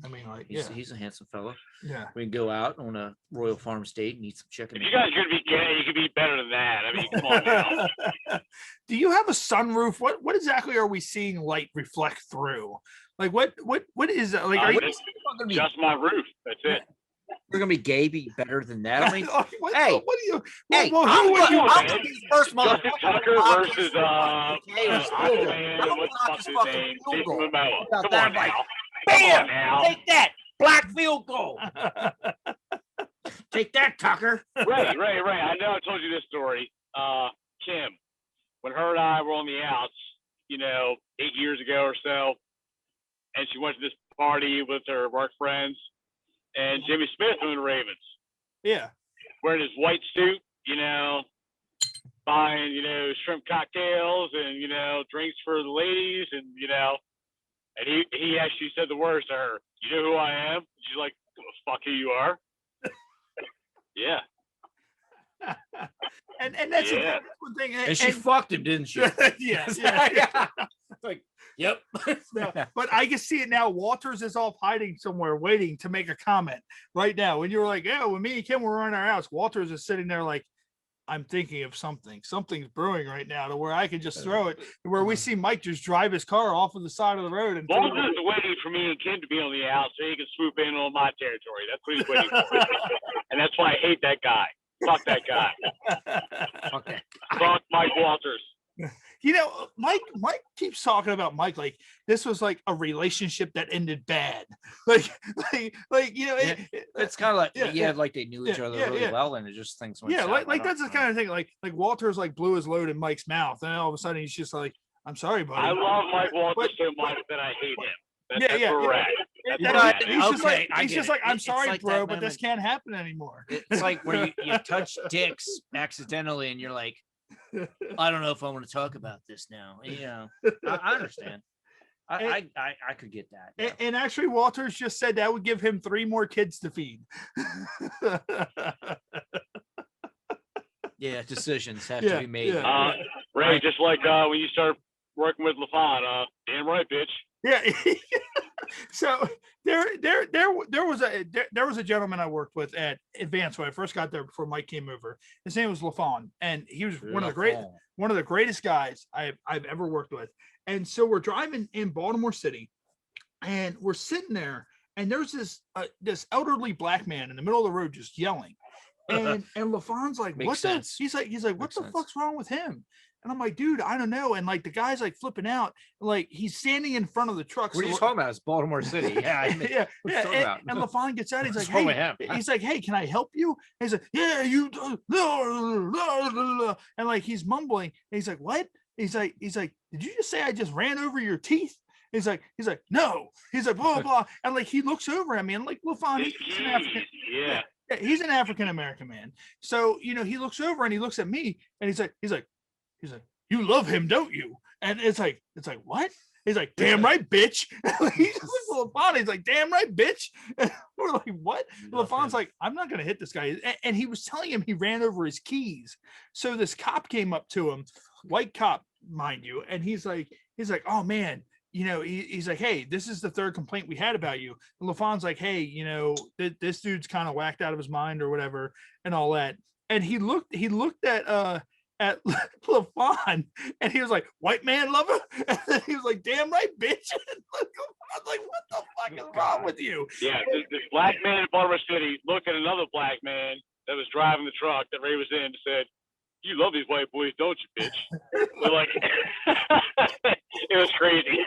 I mean, like, he's a handsome fella. Yeah, we can go out on a Royal Farm Steak and eat some chicken. If you guys are gonna be gay, you can be better than that. I mean, come on now. Do you have a sunroof? What exactly are we seeing light reflect through? Like, what is that? Like, are you just my roof? That's it. We're gonna be gay, be better than that. I mean, what, hey, what do you? hey, Well, I'm who would you? gonna be the first Justin motherfucker Tucker to versus block his field goal. Aquaman, I'm gonna what's block the his fuck's fucking name? field Jason goal. Momoa. About Come that, on I'm like, now. bam! Now. Take that, black field goal. Take that, Tucker. Right. I know I told you this story. Kim, when her and I were on the outs, 8 years ago or so, and she went to this party with her work friends, and Jimmy Smith from the Ravens, Yeah. wearing his white suit, buying, shrimp cocktails and, drinks for the ladies, and, and he actually said the words to her, "You know who I am?" She's like, "Fuck who you are." Yeah. And that's, Yeah. that's one thing. And she fucked him, didn't she? yeah. Like, yep. No, but I can see it now. Walters is off hiding somewhere, waiting to make a comment right now. When you were like, "Yeah, when me and Kim were in our house," Walters is sitting there like, "I'm thinking of something. Something's brewing right now to where I can just throw it." Where we see Mike just drive his car off of the side of the road and throw Walters it. is waiting for me and Kim to be on the out so he can swoop in on my territory. That's what he's waiting for. And that's why I hate that guy. Fuck that guy. Okay. Fuck Mike Walters. Mike keeps talking about Mike like this was like a relationship that ended bad. Like It's kind of like Yeah, like they knew each other really well, and it just things went south. like that's the kind of thing. Like Walters like blew his load in Mike's mouth, and all of a sudden he's just like, "I'm sorry, buddy." I love Mike Walters But- so much that I hate him. That's Yeah. correct. He's That's just okay, like, I he's get just it. like, "I'm It's sorry, like bro, that but this can't happen anymore." It's like where you touch dicks accidentally, and you're like, I don't know if I want to talk about this now. I understand. I could get that. Yeah. And actually, Walters just said that would give him 3 more kids to feed. Yeah, decisions have to be made. Yeah. Ray, just like when you start working with LaFon, damn right, bitch. Yeah. So there was a gentleman I worked with at Advance when I first got there before Mike came over. His name was LaFon, and he was one of the greatest guys I've ever worked with. And so we're driving in Baltimore City, and we're sitting there, and there's this elderly black man in the middle of the road just yelling. And LaFon's like, Makes "What the?" sense. He's like, "What Makes the sense. fuck's wrong with him?" And I'm like, "Dude, I don't know." And like the guy's like flipping out, like he's standing in front of the truck. What are you talking about? It's Baltimore City. Yeah, Yeah. What you talking about? And LaFon gets out. He's like, What's wrong "Hey," with him? he's like, "Hey, can I help you?" And he's like, "Yeah, you." And like he's mumbling. And he's like, "What?" He's like, "Did you just say I just ran over your teeth?" He's like, "No." He's like, blah blah. And like he looks over at me, and like LaFon, he's an African. Yeah. Yeah, he's an African American man. So, he looks over and he looks at me and he's like, "You love him, don't you?" And it's like, "What?" He's like, "Damn right, bitch." He's just like LaFon. He's like, "Damn right, bitch." And we're like, "What?" LaFon's like, "I'm not going to hit this guy." And he was telling him he ran over his keys. So this cop came up to him, white cop, mind you. And he's like, "Oh man, he's like, hey, this is the 3rd complaint we had about you." And LaFon's like, "Hey, this dude's kind of whacked out of his mind or whatever," and all that. And he looked at LaFon, and he was like, "White man lover," and then he was like, "Damn right, bitch." And I was like, "What the fuck is wrong with you?" Yeah, this black man in Baltimore City looked at another black man that was driving the truck that Ray was in and said, "You love these white boys, don't you, bitch?" We're like, it was crazy.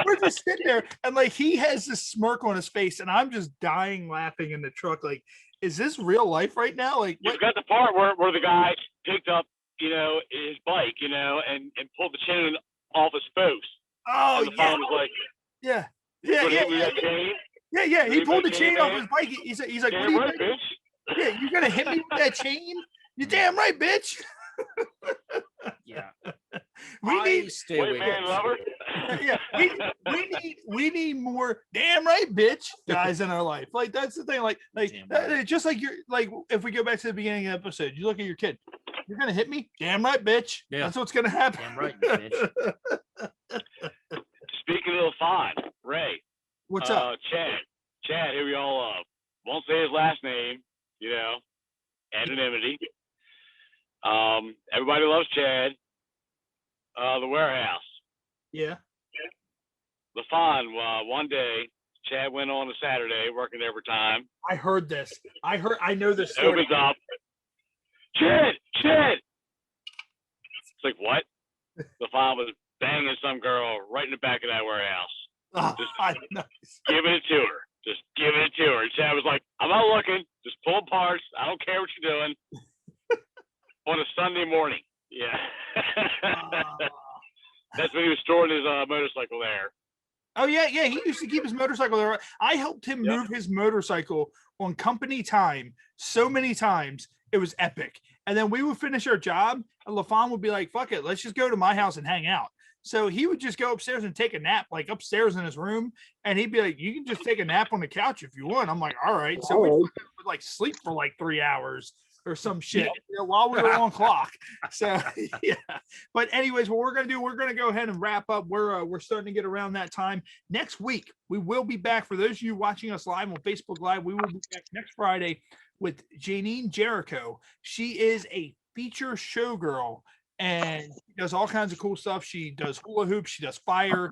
We're just sitting there, and like he has this smirk on his face, and I'm just dying laughing in the truck. Like, is this real life right now? Like, You what? got the part where the guy picked up, his bike, and pulled the chain off his post. Oh And the yeah, phone was like, yeah. "You gonna hit me with Yeah. that chain? Yeah. He Hit me pulled the with that chain chain, off man? his bike. He's like, "What Damn are you right, doing? bitch." Yeah, you're gonna hit me with that chain? You damn right, bitch." Yeah. We I need, stay White away man from lover. yeah, we need more damn right, bitch guys in our life. Like that's the thing. Like Damn right. just like you're like if we go back to the beginning of the episode, you look at your kid. You're gonna hit me? Damn right, bitch. Yeah. That's what's gonna happen. Damn right, you bitch. Speaking of LaFon, Ray. What's up? Chad, who we all love. Won't say his last name, anonymity. Everybody loves Chad. The warehouse. Yeah. LaFon, one day, Chad went on a Saturday working overtime. I heard this. I know this story. Opens up. Chad. It's like, what? LaFawn was banging some girl right in the back of that warehouse. Oh, Just I know. giving it to her. Just giving it to her. And Chad was like, I'm not looking. Just pull parts. I don't care what you're doing. On a Sunday morning. Yeah. That's when he was storing his motorcycle there. Oh yeah. He used to keep his motorcycle there. I helped him move his motorcycle on company time so many times. It was epic. And then we would finish our job, and LaFawn would be like, "Fuck it, let's just go to my house and hang out." So he would just go upstairs and take a nap, like upstairs in his room, and he'd be like, "You can just take a nap on the couch if you want." I'm like, "All right." So we would like sleep for like 3 hours or some shit while we were on clock. So yeah. But anyways, what we're gonna do, we're gonna go ahead and wrap up. We're starting to get around that time. Next week, we will be back. For those of you watching us live on Facebook Live, we will be back next Friday with Janine Jericho. She is a feature showgirl, and she does all kinds of cool stuff. She does hula hoops. She does fire.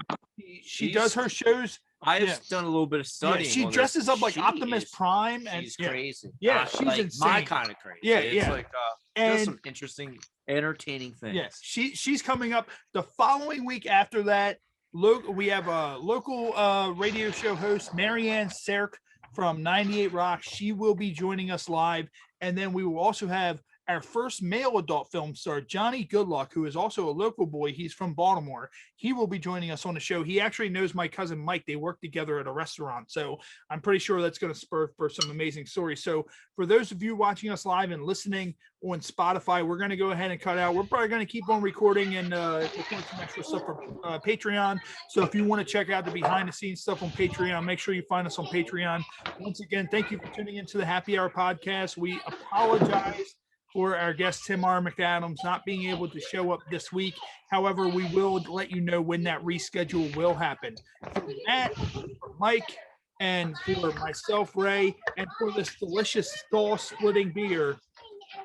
She does her shows. I've done a little bit of studying. She dresses up like Optimus Prime, and she's crazy. Yeah, she's like insane. My kind of crazy. Yeah, it's like does some interesting, entertaining things. Yes, she's coming up the following week. After that, we have a local radio show host, Marianne Serk from 98 Rock. She will be joining us live, and then we will also have our first male adult film star, Johnny Goodluck, who is also a local boy. He's from Baltimore. He will be joining us on the show. He actually knows my cousin Mike. They work together at a restaurant. So I'm pretty sure that's going to spur for some amazing stories. So for those of you watching us live and listening on Spotify, we're going to go ahead and cut out. We're probably going to keep on recording and record some extra stuff for Patreon. So if you want to check out the behind the scenes stuff on Patreon, make sure you find us on Patreon. Once again, thank you for tuning into the Happy Hour podcast. We apologize for our guest, Tim R McAdams, not being able to show up this week. However, we will let you know when that reschedule will happen. For Matt, for Mike, and for myself, Ray, and for this delicious skull-splitting beer,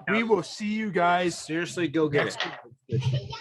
we will see you guys. Seriously, go get next it. week.